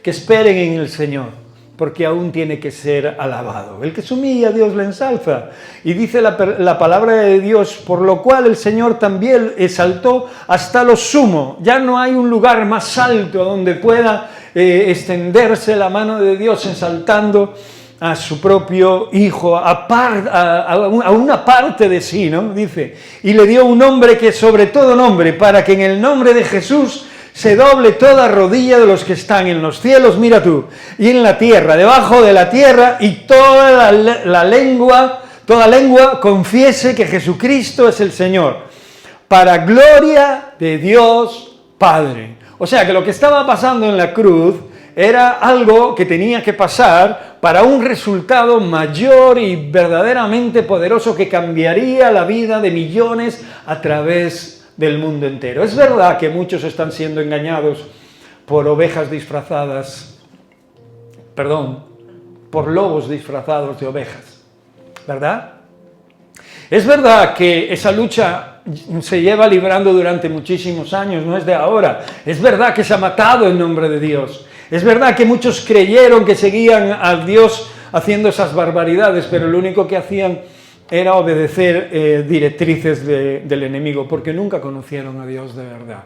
que esperen en el Señor, porque aún tiene que ser alabado. El que se humilla, Dios le ensalza. Y dice la palabra de Dios, por lo cual el Señor también exaltó hasta lo sumo. Ya no hay un lugar más alto donde pueda extenderse la mano de Dios exaltando a su propio Hijo, a una parte de sí, ¿no? Dice, y le dio un nombre que es sobre todo nombre, para que en el nombre de Jesús se doble toda rodilla de los que están en los cielos, mira tú, y en la tierra, debajo de la tierra, y toda lengua confiese que Jesucristo es el Señor, para gloria de Dios Padre. O sea, que lo que estaba pasando en la cruz era algo que tenía que pasar para un resultado mayor y verdaderamente poderoso que cambiaría la vida de millones a través del mundo entero. Es verdad que muchos están siendo engañados por ovejas disfrazadas, por lobos disfrazados de ovejas, ¿verdad? Es verdad que esa lucha se lleva librando durante muchísimos años, no es de ahora. Es verdad que se ha matado en nombre de Dios. Es verdad que muchos creyeron que seguían a Dios haciendo esas barbaridades, pero lo único que hacían era obedecer directrices del enemigo, porque nunca conocieron a Dios de verdad.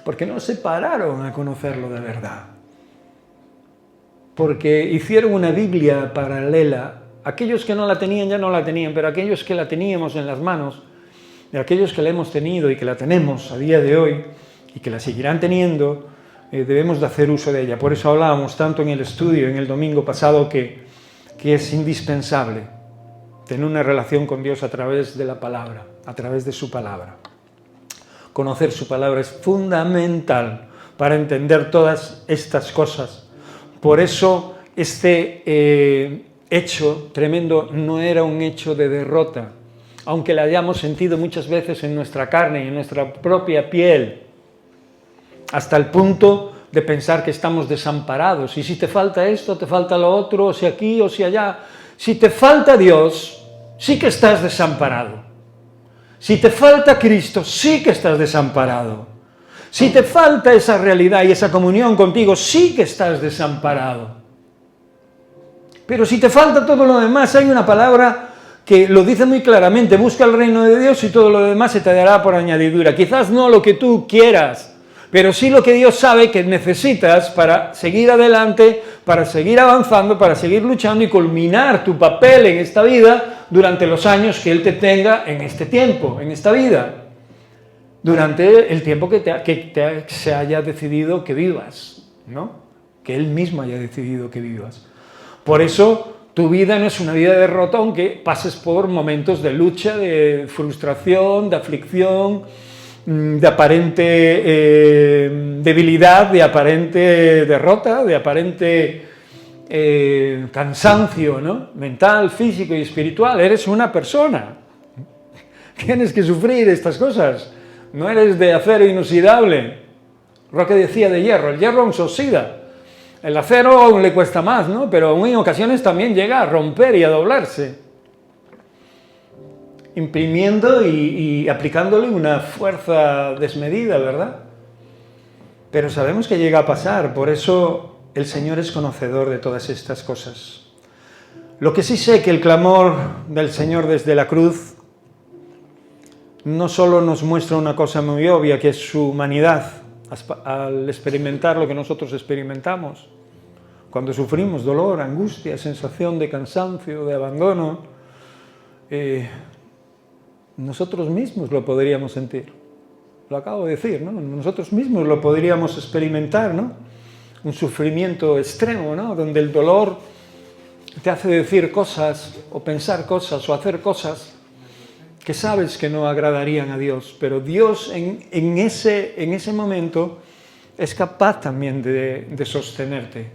Porque no se pararon a conocerlo de verdad. Porque hicieron una Biblia paralela. Aquellos que no la tenían ya no la tenían, pero aquellos que la teníamos en las manos, de aquellos que la hemos tenido y que la tenemos a día de hoy y que la seguirán teniendo, debemos de hacer uso de ella. Por eso hablábamos tanto en el estudio, en el domingo pasado, que es indispensable tener una relación con Dios a través de la palabra, a través de su palabra. Conocer su palabra es fundamental para entender todas estas cosas. Por eso este hecho tremendo no era un hecho de derrota, aunque la hayamos sentido muchas veces en nuestra carne y en nuestra propia piel, hasta el punto de pensar que estamos desamparados. Y si te falta esto, te falta lo otro, o si aquí o si allá. Si te falta Dios, sí que estás desamparado. Si te falta Cristo, sí que estás desamparado. Si te falta esa realidad y esa comunión contigo, sí que estás desamparado. Pero si te falta todo lo demás, hay una palabra que lo dice muy claramente: busca el reino de Dios y todo lo demás se te dará por añadidura. Quizás no lo que tú quieras, pero sí lo que Dios sabe que necesitas para seguir adelante, para seguir avanzando, para seguir luchando y culminar tu papel en esta vida durante los años que Él te tenga en este tiempo, en esta vida. Durante el tiempo que se haya decidido que vivas, ¿no? Que Él mismo haya decidido que vivas. Por eso Tu vida no es una vida de derrota, aunque pases por momentos de lucha, de frustración, de aflicción, de aparente debilidad, de aparente derrota, de aparente cansancio, ¿no? Mental, físico y espiritual. Eres una persona. Tienes que sufrir estas cosas. No eres de acero inoxidable. Roque decía de hierro. El hierro aún se oxida. El acero aún le cuesta más, ¿no? Pero aún en ocasiones también llega a romper y a doblarse. Imprimiendo y aplicándole una fuerza desmedida, ¿verdad? Pero sabemos que llega a pasar. Por eso el Señor es conocedor de todas estas cosas. Lo que sí sé que el clamor del Señor desde la cruz no solo nos muestra una cosa muy obvia, que es su humanidad, al experimentar lo que nosotros experimentamos. Cuando sufrimos dolor, angustia, sensación de cansancio, de abandono, nosotros mismos lo podríamos sentir. Lo acabo de decir, ¿no? Nosotros mismos lo podríamos experimentar, ¿no? Un sufrimiento extremo, ¿no? Donde el dolor te hace decir cosas, o pensar cosas, o hacer cosas que sabes que no agradarían a Dios, pero Dios en ese momento es capaz también de sostenerte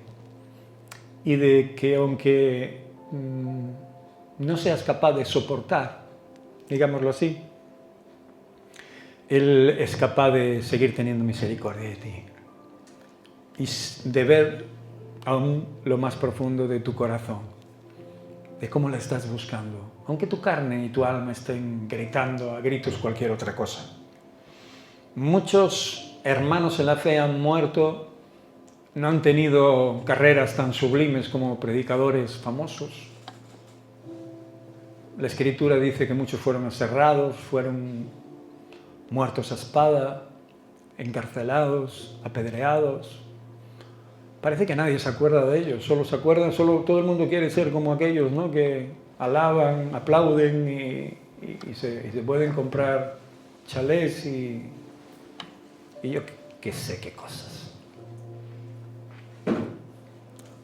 y de que aunque no seas capaz de soportar, digámoslo así, Él es capaz de seguir teniendo misericordia de ti y de ver aún lo más profundo de tu corazón, de cómo la estás buscando, aunque tu carne y tu alma estén gritando a gritos cualquier otra cosa. Muchos hermanos en la fe han muerto, no han tenido carreras tan sublimes como predicadores famosos. La Escritura dice que muchos fueron aserrados, fueron muertos a espada, encarcelados, apedreados. Parece que nadie se acuerda de ellos, solo todo el mundo quiere ser como aquellos, ¿no? Que alaban, aplauden y se pueden comprar chalés y yo qué sé qué cosas.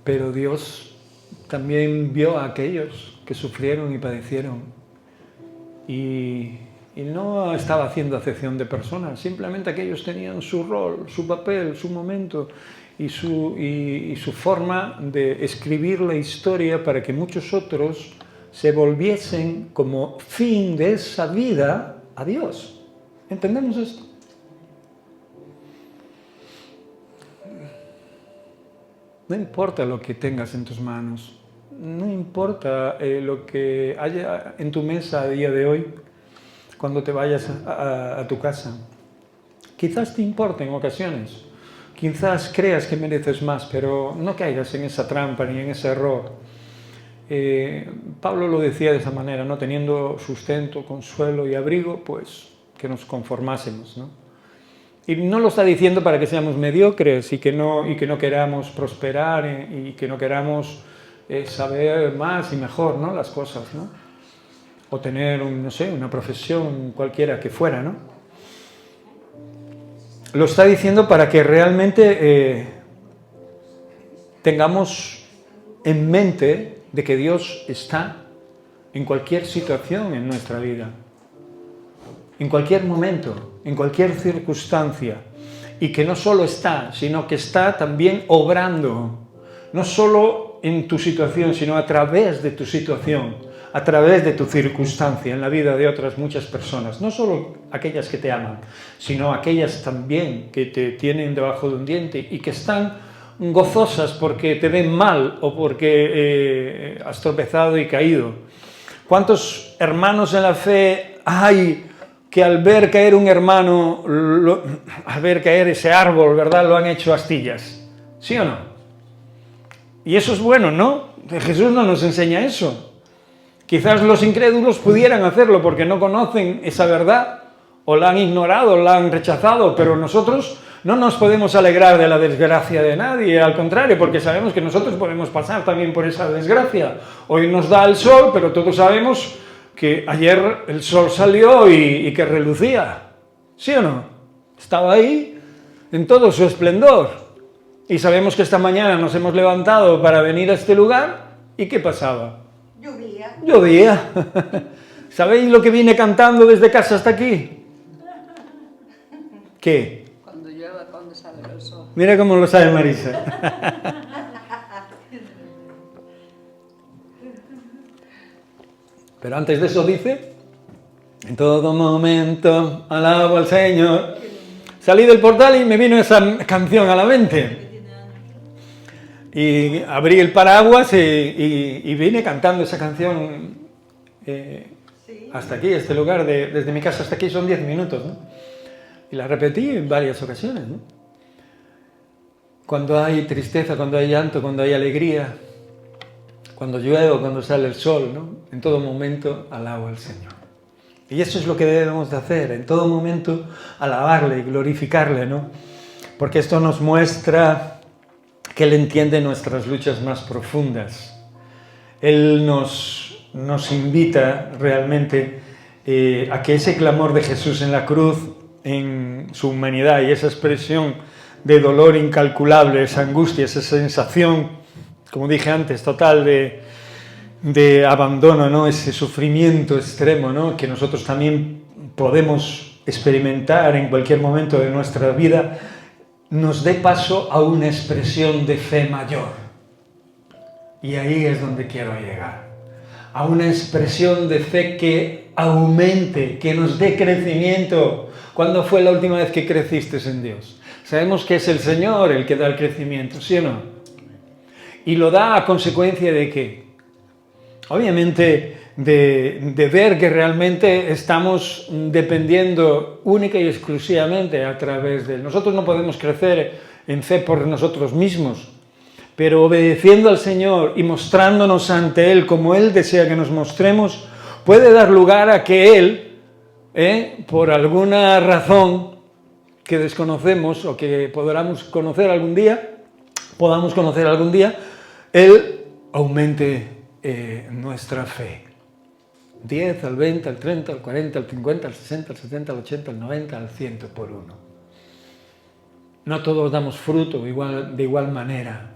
Pero Dios también vio a aquellos que sufrieron y padecieron y no estaba haciendo acepción de personas, simplemente aquellos tenían su rol, su papel, su momento y su forma de escribir la historia para que muchos otros se volviesen como fin de esa vida a Dios. ¿Entendemos esto? No importa lo que tengas en tus manos, no importa lo que haya en tu mesa a día de hoy, cuando te vayas a tu casa. Quizás te importe en ocasiones, quizás creas que mereces más, pero no caigas en esa trampa ni en ese error. Pablo lo decía de esa manera, ¿no? Teniendo sustento, consuelo y abrigo, pues que nos conformásemos, ¿no? Y no lo está diciendo para que seamos mediocres y que no queramos prosperar y que no queramos saber más y mejor, ¿no? Las cosas, ¿no? O tener, no sé, una profesión cualquiera que fuera, ¿no? Lo está diciendo para que realmente tengamos en mente de que Dios está en cualquier situación en nuestra vida, en cualquier momento, en cualquier circunstancia, y que no solo está, sino que está también obrando, no solo en tu situación, sino a través de tu situación, a través de tu circunstancia en la vida de otras muchas personas, no solo aquellas que te aman, sino aquellas también que te tienen debajo de un diente y que están gozosas porque te ven mal o porque has tropezado y caído. ¿Cuántos hermanos en la fe hay que al ver caer un hermano, al ver caer ese árbol, ¿verdad?, lo han hecho astillas? ¿Sí o no? Y eso es bueno, ¿no? Jesús no nos enseña eso. Quizás los incrédulos pudieran hacerlo porque no conocen esa verdad, o la han ignorado, la han rechazado, pero nosotros no nos podemos alegrar de la desgracia de nadie, al contrario, porque sabemos que nosotros podemos pasar también por esa desgracia. Hoy nos da el sol, pero todos sabemos que ayer el sol salió y que relucía. ¿Sí o no? Estaba ahí en todo su esplendor. Y sabemos que esta mañana nos hemos levantado para venir a este lugar ¿Y qué pasaba? Llovía. Llovía. ¿Sabéis lo que vine cantando desde casa hasta aquí? ¿Qué? Cuando llueva, cuando sale el sol. Mira cómo lo sabe Marisa. Pero antes de eso dice, en todo momento alabo al Señor. Salí del portal y me vino esa canción a la mente. Y abrí el paraguas y vine cantando esa canción hasta aquí, este lugar, desde mi casa hasta aquí son 10 minutos, ¿no? Y la repetí en varias ocasiones, ¿no? Cuando hay tristeza, cuando hay llanto, cuando hay alegría, cuando llueve o cuando sale el sol, ¿no? En todo momento alabo al Señor. Y eso es lo que debemos de hacer, en todo momento alabarle y glorificarle, ¿no? Porque esto nos muestra que Él entiende nuestras luchas más profundas. Él nos invita realmente a que ese clamor de Jesús en la cruz, en su humanidad y esa expresión de dolor incalculable, esa angustia, esa sensación, como dije antes, total de abandono, ¿no? Ese sufrimiento extremo, ¿no? Que nosotros también podemos experimentar en cualquier momento de nuestra vida, nos dé paso a una expresión de fe mayor. Y ahí es donde quiero llegar. A una expresión de fe que aumente, que nos dé crecimiento. ¿Cuándo fue la última vez que creciste en Dios? Sabemos que es el Señor el que da el crecimiento, ¿sí o no? Y lo da a consecuencia de ¿qué? Obviamente de ver que realmente estamos dependiendo única y exclusivamente a través de Él. Nosotros no podemos crecer en fe por nosotros mismos, pero obedeciendo al Señor y mostrándonos ante Él como Él desea que nos mostremos, puede dar lugar a que Él, por alguna razón que desconocemos o que podamos conocer algún día, Él aumente nuestra fe. 10, al 20, al 30, al 40, al 50, al 60, al 70, al 80, al 90, al 100 por uno. No todos damos fruto de igual manera,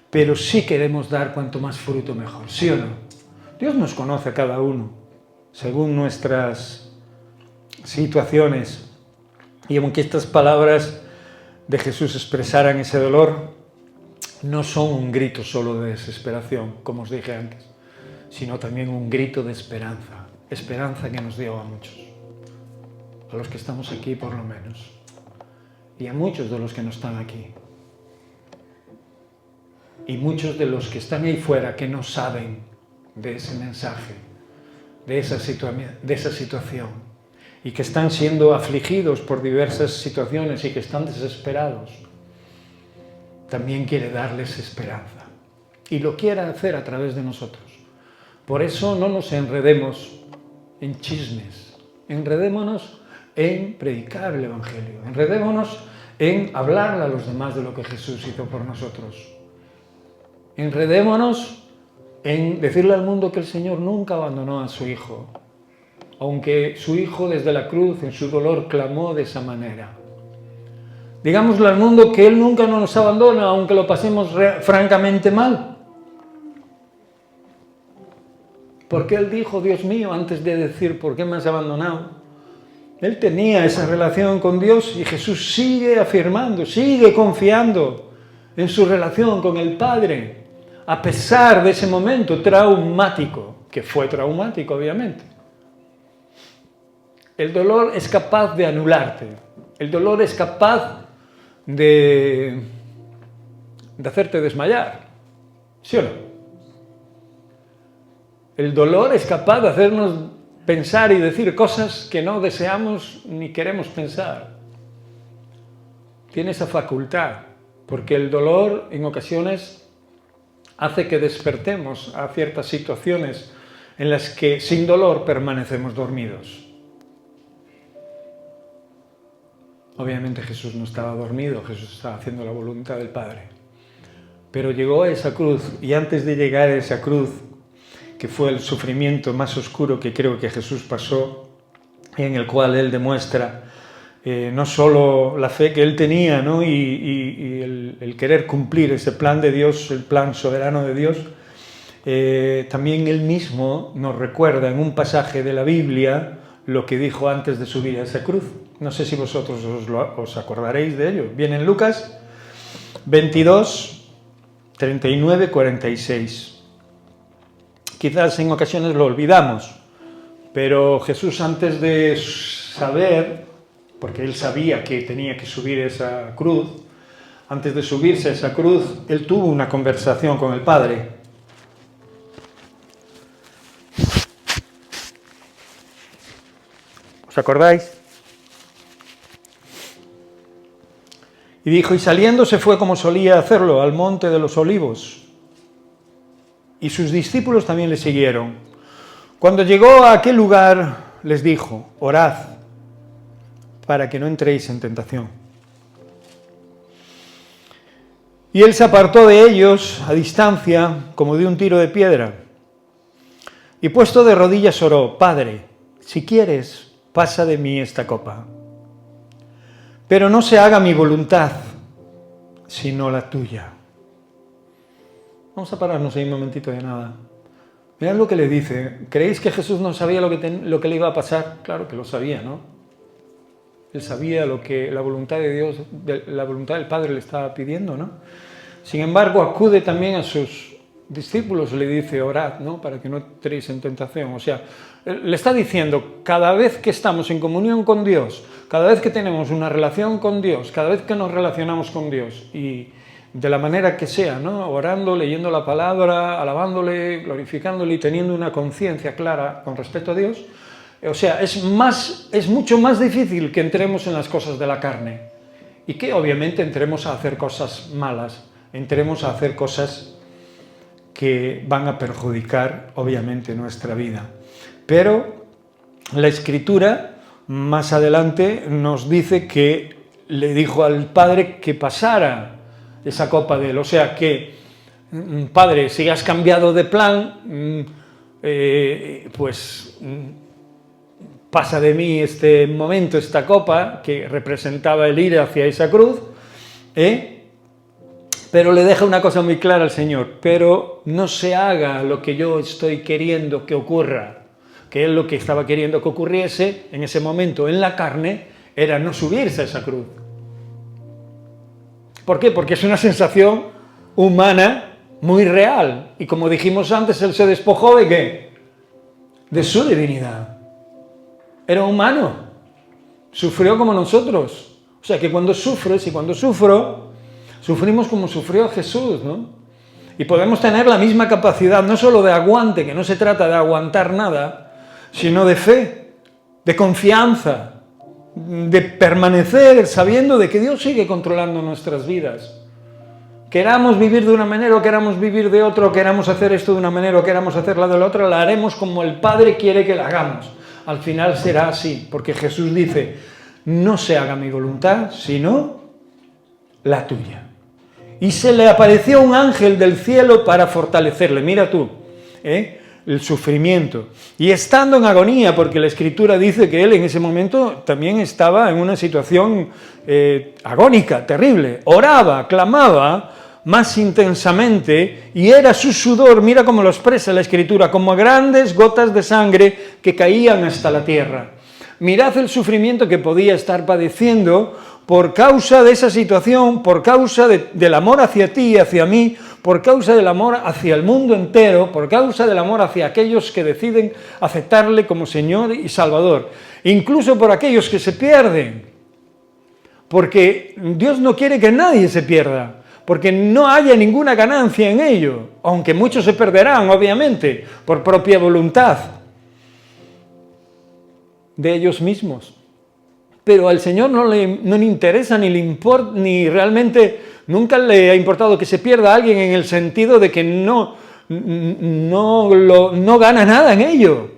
pero sí queremos dar cuanto más fruto mejor, ¿sí o no? Dios nos conoce a cada uno, según nuestras situaciones. Y aunque estas palabras de Jesús expresaran ese dolor, no son un grito solo de desesperación, como os dije antes, sino también un grito de esperanza. Esperanza que nos dio a muchos, a los que estamos aquí por lo menos, y a muchos de los que no están aquí. Y muchos de los que están ahí fuera que no saben de ese mensaje, de esa situación, y que están siendo afligidos por diversas situaciones y que están desesperados, también quiere darles esperanza. Y lo quiere hacer a través de nosotros. Por eso no nos enredemos en chismes, enredémonos en predicar el Evangelio, enredémonos en hablarle a los demás de lo que Jesús hizo por nosotros. Enredémonos en decirle al mundo que el Señor nunca abandonó a su Hijo, aunque su Hijo desde la cruz en su dolor clamó de esa manera. Digámosle al mundo que Él nunca nos abandona, aunque lo pasemos francamente mal. Porque Él dijo, Dios mío, antes de decir, ¿por qué me has abandonado? Él tenía esa relación con Dios y Jesús sigue afirmando, sigue confiando en su relación con el Padre, a pesar de ese momento traumático, que fue traumático, obviamente. El dolor es capaz de anularte, el dolor es capaz de hacerte desmayar, ¿sí o no? El dolor es capaz de hacernos pensar y decir cosas que no deseamos ni queremos pensar. Tiene esa facultad, porque el dolor en ocasiones hace que despertemos a ciertas situaciones en las que sin dolor permanecemos dormidos. Obviamente Jesús no estaba dormido, Jesús estaba haciendo la voluntad del Padre. Pero llegó a esa cruz, y antes de llegar a esa cruz, que fue el sufrimiento más oscuro que creo que Jesús pasó, en el cual Él demuestra no solo la fe que Él tenía, ¿no? y el querer cumplir ese plan de Dios, el plan soberano de Dios, también él mismo nos recuerda en un pasaje de la Biblia lo que dijo antes de subir a esa cruz. No sé si vosotros os acordaréis de ello. Viene en Lucas 22, 39, 46. Quizás en ocasiones lo olvidamos, pero Jesús, antes de saber, porque él sabía que tenía que subir esa cruz, antes de subirse a esa cruz, él tuvo una conversación con el Padre. ¿Os acordáis? Y dijo, y saliendo se fue como solía hacerlo, al monte de los olivos. Y sus discípulos también le siguieron. Cuando llegó a aquel lugar, les dijo, orad, para que no entréis en tentación. Y él se apartó de ellos a distancia, como de un tiro de piedra. Y puesto de rodillas oró, Padre, si quieres, pasa de mí esta copa. Pero no se haga mi voluntad, sino la tuya. Vamos a pararnos ahí un momentito de nada. Mirad lo que le dice. ¿Creéis que Jesús no sabía lo que le iba a pasar? Claro que lo sabía, ¿no? Él sabía lo que la voluntad de Dios, la voluntad del Padre le estaba pidiendo, ¿no? Sin embargo, acude también a sus discípulos, le dice, orad, ¿no? Para que no entréis en tentación. O sea, le está diciendo, cada vez que estamos en comunión con Dios, cada vez que tenemos una relación con Dios, cada vez que nos relacionamos con Dios, y de la manera que sea, ¿no? Orando, leyendo la palabra, alabándole, glorificándole y teniendo una conciencia clara con respecto a Dios, o sea, es mucho más difícil que entremos en las cosas de la carne y que obviamente entremos a hacer cosas malas, entremos a hacer cosas que van a perjudicar obviamente nuestra vida. Pero la Escritura más adelante nos dice que le dijo al Padre que pasara esa copa de él, o sea que, Padre, si has cambiado de plan, pues pasa de mí este momento, esta copa, que representaba el ir hacia esa cruz, pero le deja una cosa muy clara al Señor, pero no se haga lo que yo estoy queriendo que ocurra, que él lo que estaba queriendo que ocurriese en ese momento en la carne era no subirse a esa cruz. ¿Por qué? Porque es una sensación humana muy real, y como dijimos antes, él se despojó ¿de qué? De su divinidad. Era humano, sufrió como nosotros. O sea que cuando sufres y cuando sufro, sufrimos como sufrió Jesús, ¿no? Y podemos tener la misma capacidad, no solo de aguante, que no se trata de aguantar nada, sino de fe, de confianza, de permanecer sabiendo de que Dios sigue controlando nuestras vidas. Queramos vivir de una manera o queramos vivir de otra, o queramos hacer esto de una manera o queramos hacerla de la otra, la haremos como el Padre quiere que la hagamos. Al final será así, porque Jesús dice, no se haga mi voluntad, sino la tuya. Y se le apareció un ángel del cielo para fortalecerle. Mira tú, el sufrimiento. Y estando en agonía, porque la Escritura dice que él en ese momento también estaba en una situación agónica, terrible. Oraba, clamaba más intensamente, y era su sudor, mira cómo lo expresa la Escritura, como grandes gotas de sangre que caían hasta la tierra. Mirad el sufrimiento que podía estar padeciendo por causa de esa situación, por causa del amor hacia ti y hacia mí, por causa del amor hacia el mundo entero, por causa del amor hacia aquellos que deciden aceptarle como Señor y Salvador, incluso por aquellos que se pierden, porque Dios no quiere que nadie se pierda, porque no haya ninguna ganancia en ello, aunque muchos se perderán, obviamente, por propia voluntad de ellos mismos. Pero al Señor no le interesa, ni le importa, ni realmente nunca le ha importado que se pierda a alguien, en el sentido de que no gana nada en ello.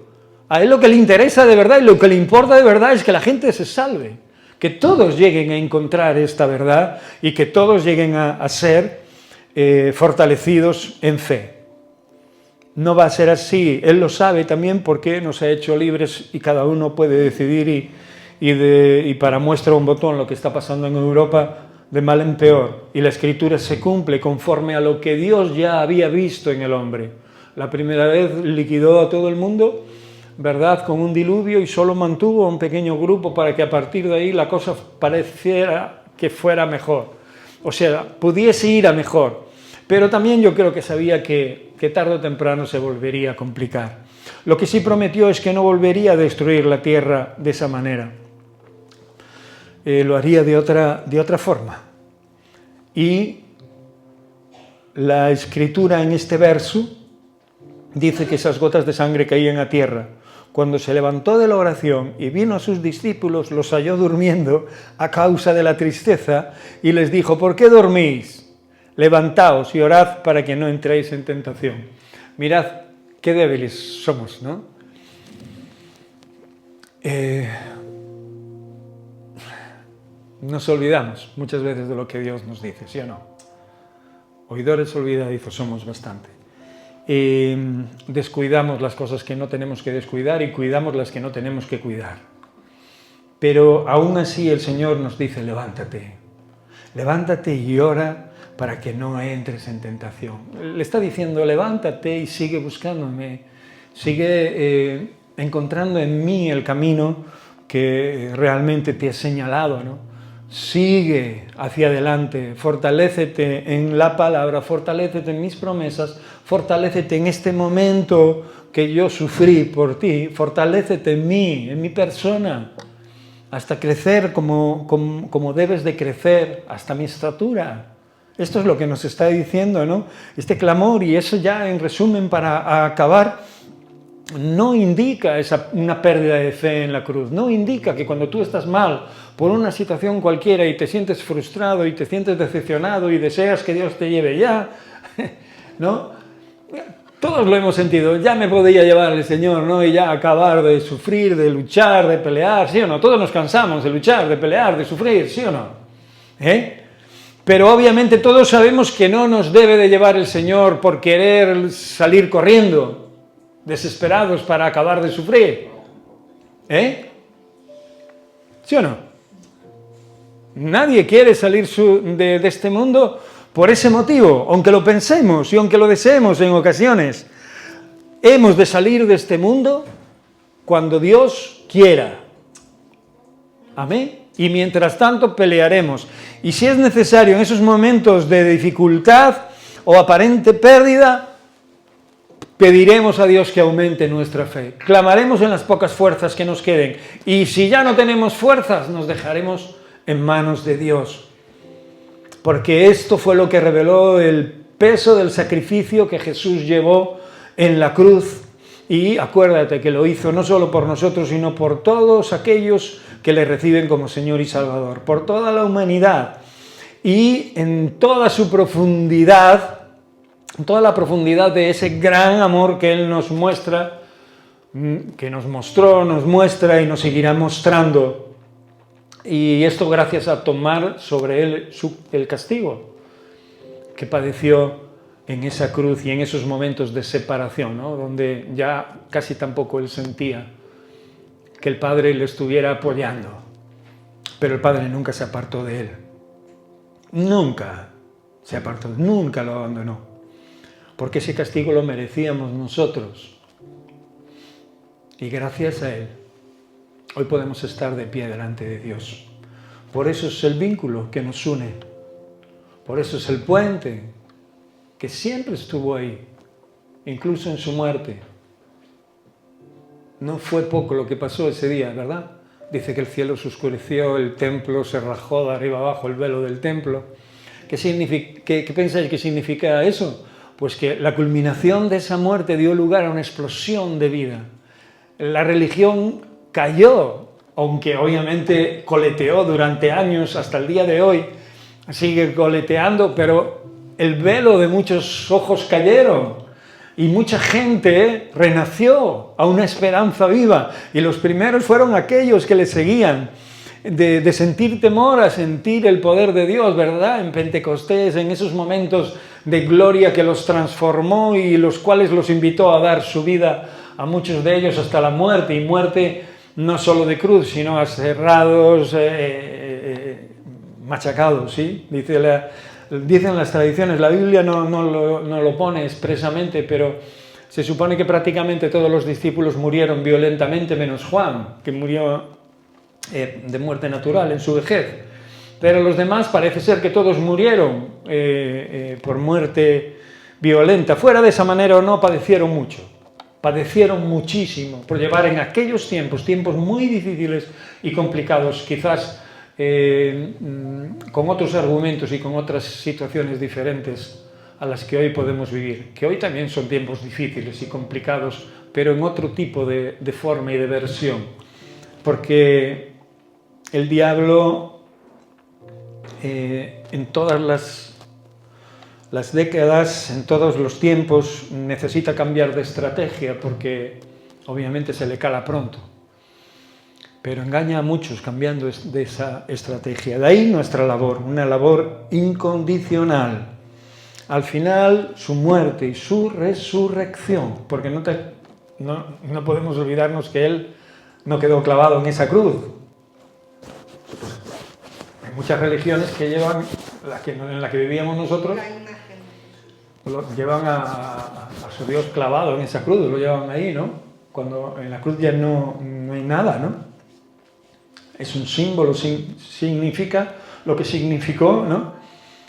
A él lo que le interesa de verdad y lo que le importa de verdad es que la gente se salve, que todos lleguen a encontrar esta verdad y que todos lleguen a ser fortalecidos en fe. No va a ser así, Él lo sabe también, porque nos ha hecho libres y cada uno puede decidir y para muestra un botón lo que está pasando en Europa de mal en peor, y la Escritura se cumple conforme a lo que Dios ya había visto en el hombre. La primera vez liquidó a todo el mundo, ¿verdad?, con un diluvio, y solo mantuvo un pequeño grupo para que a partir de ahí la cosa pareciera que fuera mejor. O sea, pudiese ir a mejor. Pero también yo creo que sabía que tarde o temprano se volvería a complicar. Lo que sí prometió es que no volvería a destruir la tierra de esa manera. Lo haría de otra forma. Y la escritura en este verso dice que esas gotas de sangre caían a tierra. Cuando se levantó de la oración y vino a sus discípulos, los halló durmiendo a causa de la tristeza y les dijo: ¿por qué dormís? Levantaos y orad para que no entréis en tentación. Mirad qué débiles somos, ¿no? Nos olvidamos muchas veces de lo que Dios nos dice, ¿sí o no? Oidores olvidadizos somos bastante. Descuidamos las cosas que no tenemos que descuidar y cuidamos las que no tenemos que cuidar. Pero aún así el Señor nos dice: levántate, levántate y ora para que no entres en tentación. Le está diciendo: levántate y sigue buscándome, sigue encontrando en mí el camino que realmente te he señalado, ¿no? Sigue hacia adelante, fortalécete en la palabra, fortalécete en mis promesas, fortalécete en este momento que yo sufrí por ti, fortalécete en mí, en mi persona, hasta crecer como debes de crecer, hasta mi estatura. Esto es lo que nos está diciendo, ¿no? Este clamor, y eso ya en resumen para acabar, no indica una pérdida de fe en la cruz, no indica que cuando tú estás mal por una situación cualquiera y te sientes frustrado y te sientes decepcionado y deseas que Dios te lleve ya, ¿no? Todos lo hemos sentido, ya me podía llevar el Señor, ¿no? Y ya acabar de sufrir, de luchar, de pelear, ¿sí o no? Todos nos cansamos de luchar, de pelear, de sufrir, ¿sí o no? Pero obviamente todos sabemos que no nos debe de llevar el Señor por querer salir corriendo, desesperados para acabar de sufrir. ¿Sí o no? Nadie quiere salir de este mundo por ese motivo, aunque lo pensemos y aunque lo deseemos en ocasiones. Hemos de salir de este mundo cuando Dios quiera. Amén. Y mientras tanto pelearemos. Y si es necesario en esos momentos de dificultad o aparente pérdida, pediremos a Dios que aumente nuestra fe. Clamaremos en las pocas fuerzas que nos queden. Y si ya no tenemos fuerzas, nos dejaremos en manos de Dios. Porque esto fue lo que reveló el peso del sacrificio que Jesús llevó en la cruz. Y acuérdate que lo hizo no solo por nosotros, sino por todos aquellos que le reciben como Señor y Salvador. Por toda la humanidad. Y en toda su profundidad, toda la profundidad de ese gran amor que Él nos muestra, que nos mostró, nos muestra y nos seguirá mostrando. Y esto gracias a tomar sobre Él el castigo que padeció en esa cruz y en esos momentos de separación, ¿no? Donde ya casi tampoco Él sentía que el Padre le estuviera apoyando. Pero el Padre nunca se apartó de Él. Nunca se apartó, nunca lo abandonó. Porque ese castigo lo merecíamos nosotros. Y gracias a Él, hoy podemos estar de pie delante de Dios. Por eso es el vínculo que nos une. Por eso es el puente que siempre estuvo ahí, incluso en su muerte. No fue poco lo que pasó ese día, ¿verdad? Dice que el cielo se oscureció, el templo se rajó de arriba abajo, el velo del templo. ¿Qué pensáis que significa eso? Pues que la culminación de esa muerte dio lugar a una explosión de vida. La religión cayó, aunque obviamente coleteó durante años hasta el día de hoy, sigue coleteando, pero el velo de muchos ojos cayeron y mucha gente renació a una esperanza viva. Y los primeros fueron aquellos que le seguían. De sentir temor a sentir el poder de Dios, ¿verdad? En Pentecostés, en esos momentos de gloria que los transformó y los cuales los invitó a dar su vida a muchos de ellos hasta la muerte, y muerte no solo de cruz, sino aserrados, machacados, ¿sí? Dicen las tradiciones, la Biblia no lo pone expresamente, pero Se supone que prácticamente todos los discípulos murieron violentamente, menos Juan, que murió de muerte natural en su vejez. Pero los demás parece ser que todos murieron por muerte violenta. Fuera de esa manera o no, padecieron mucho. Padecieron muchísimo por llevar en aquellos tiempos muy difíciles y complicados, quizás con otros argumentos y con otras situaciones diferentes a las que hoy podemos vivir, que hoy también son tiempos difíciles y complicados, pero en otro tipo de forma y de versión, porque el diablo en todas las décadas, en todos los tiempos, necesita cambiar de estrategia porque obviamente se le cala pronto, pero engaña a muchos cambiando de esa estrategia. De ahí nuestra labor, una labor incondicional. Al final, su muerte y su resurrección, porque no podemos olvidarnos que Él no quedó clavado en esa cruz. Hay muchas religiones que llevan, en la que vivíamos nosotros, lo llevan a su Dios clavado en esa cruz, lo llevan ahí, ¿no? Cuando en la cruz ya no hay nada, ¿no? Es un símbolo, significa lo que significó, ¿no?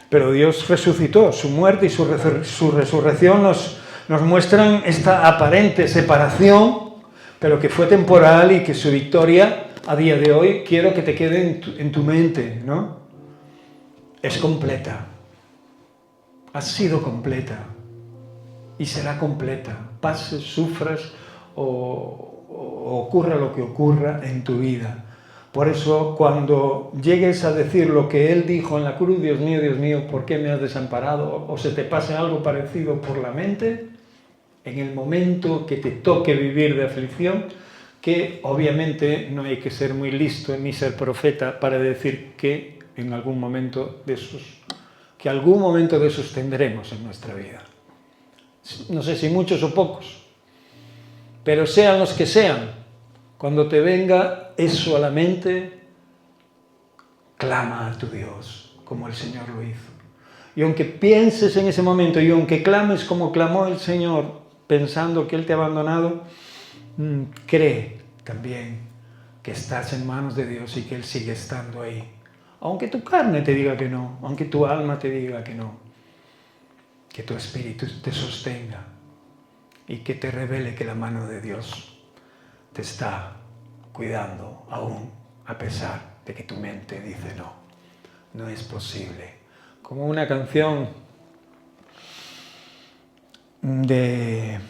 Pero Dios resucitó, su muerte y su resurrección nos muestran esta aparente separación, pero que fue temporal y que su victoria a día de hoy, quiero que te quede en tu mente, ¿no? Es completa. Ha sido completa y será completa. Pases, sufras o ocurra lo que ocurra en tu vida. Por eso, cuando llegues a decir lo que Él dijo en la cruz, Dios mío, ¿por qué me has desamparado? O se te pase algo parecido por la mente, en el momento que te toque vivir de aflicción, que obviamente no hay que ser muy listo ni ser profeta para decir que en algún momento de esos tendremos en nuestra vida. No sé si muchos o pocos, pero sean los que sean, cuando te venga eso a la mente, clama a tu Dios, como el Señor lo hizo. Y aunque pienses en ese momento, y aunque clames como clamó el Señor, pensando que Él te ha abandonado, cree también que estás en manos de Dios y que Él sigue estando ahí. Aunque tu carne te diga que no, aunque tu alma te diga que no, que tu espíritu te sostenga y que te revele que la mano de Dios te está cuidando aún, a pesar de que tu mente dice no, no es posible. Como una canción de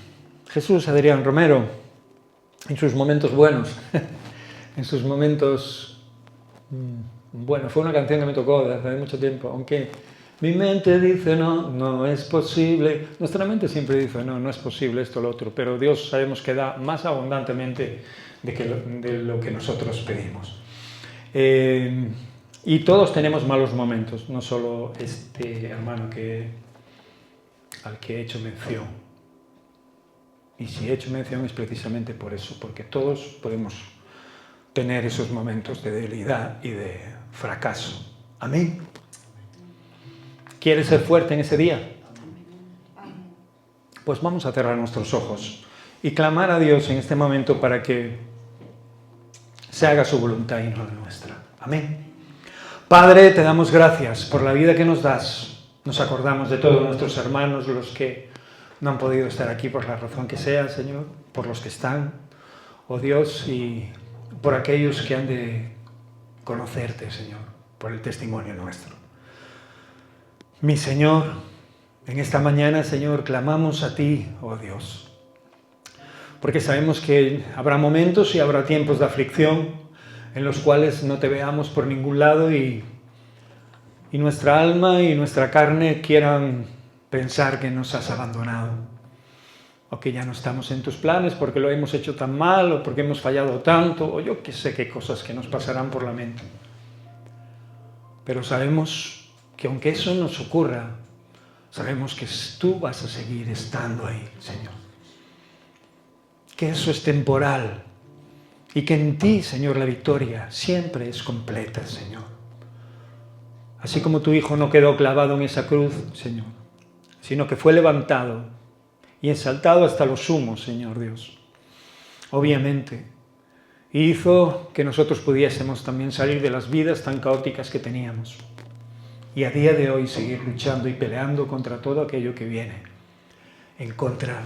Jesús Adrián Romero, en sus momentos buenos, en sus momentos, bueno, fue una canción que me tocó desde hace mucho tiempo, aunque mi mente dice no, no es posible. Nuestra mente siempre dice no, no es posible esto o lo otro, pero Dios sabemos que da más abundantemente de lo que nosotros pedimos. Y todos tenemos malos momentos, no solo este hermano al que he hecho mención. Y si he hecho mención es precisamente por eso, porque todos podemos tener esos momentos de debilidad y de fracaso. Amén. ¿Quieres ser fuerte en ese día? Pues vamos a cerrar nuestros ojos y clamar a Dios en este momento para que se haga su voluntad y no la nuestra. Amén. Padre, te damos gracias por la vida que nos das. Nos acordamos de todos nuestros hermanos, los que no han podido estar aquí por la razón que sea, Señor, por los que están, oh Dios, y por aquellos que han de conocerte, Señor, por el testimonio nuestro. Mi Señor, en esta mañana, Señor, clamamos a ti, oh Dios, porque sabemos que habrá momentos y habrá tiempos de aflicción en los cuales no te veamos por ningún lado y nuestra alma y nuestra carne quieran pensar que nos has abandonado o que ya no estamos en tus planes porque lo hemos hecho tan mal o porque hemos fallado tanto o yo qué sé qué cosas que nos pasarán por la mente. Pero sabemos que aunque eso nos ocurra, sabemos que tú vas a seguir estando ahí, Señor. Que eso es temporal y que en ti, Señor, la victoria siempre es completa, Señor. Así como tu Hijo no quedó clavado en esa cruz, Señor, sino que fue levantado y exaltado hasta lo sumo, Señor Dios. Obviamente, hizo que nosotros pudiésemos también salir de las vidas tan caóticas que teníamos y a día de hoy seguir luchando y peleando contra todo aquello que viene en contra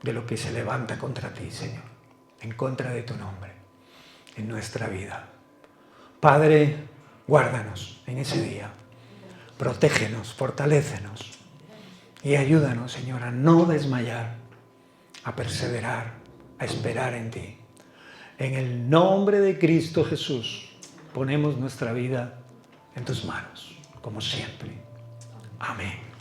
de lo que se levanta contra ti, Señor, en contra de tu nombre, en nuestra vida. Padre, guárdanos en ese día, protégenos, fortalécenos y ayúdanos, Señor, a no desmayar, a perseverar, a esperar en ti. En el nombre de Cristo Jesús, ponemos nuestra vida en tus manos, como siempre. Amén.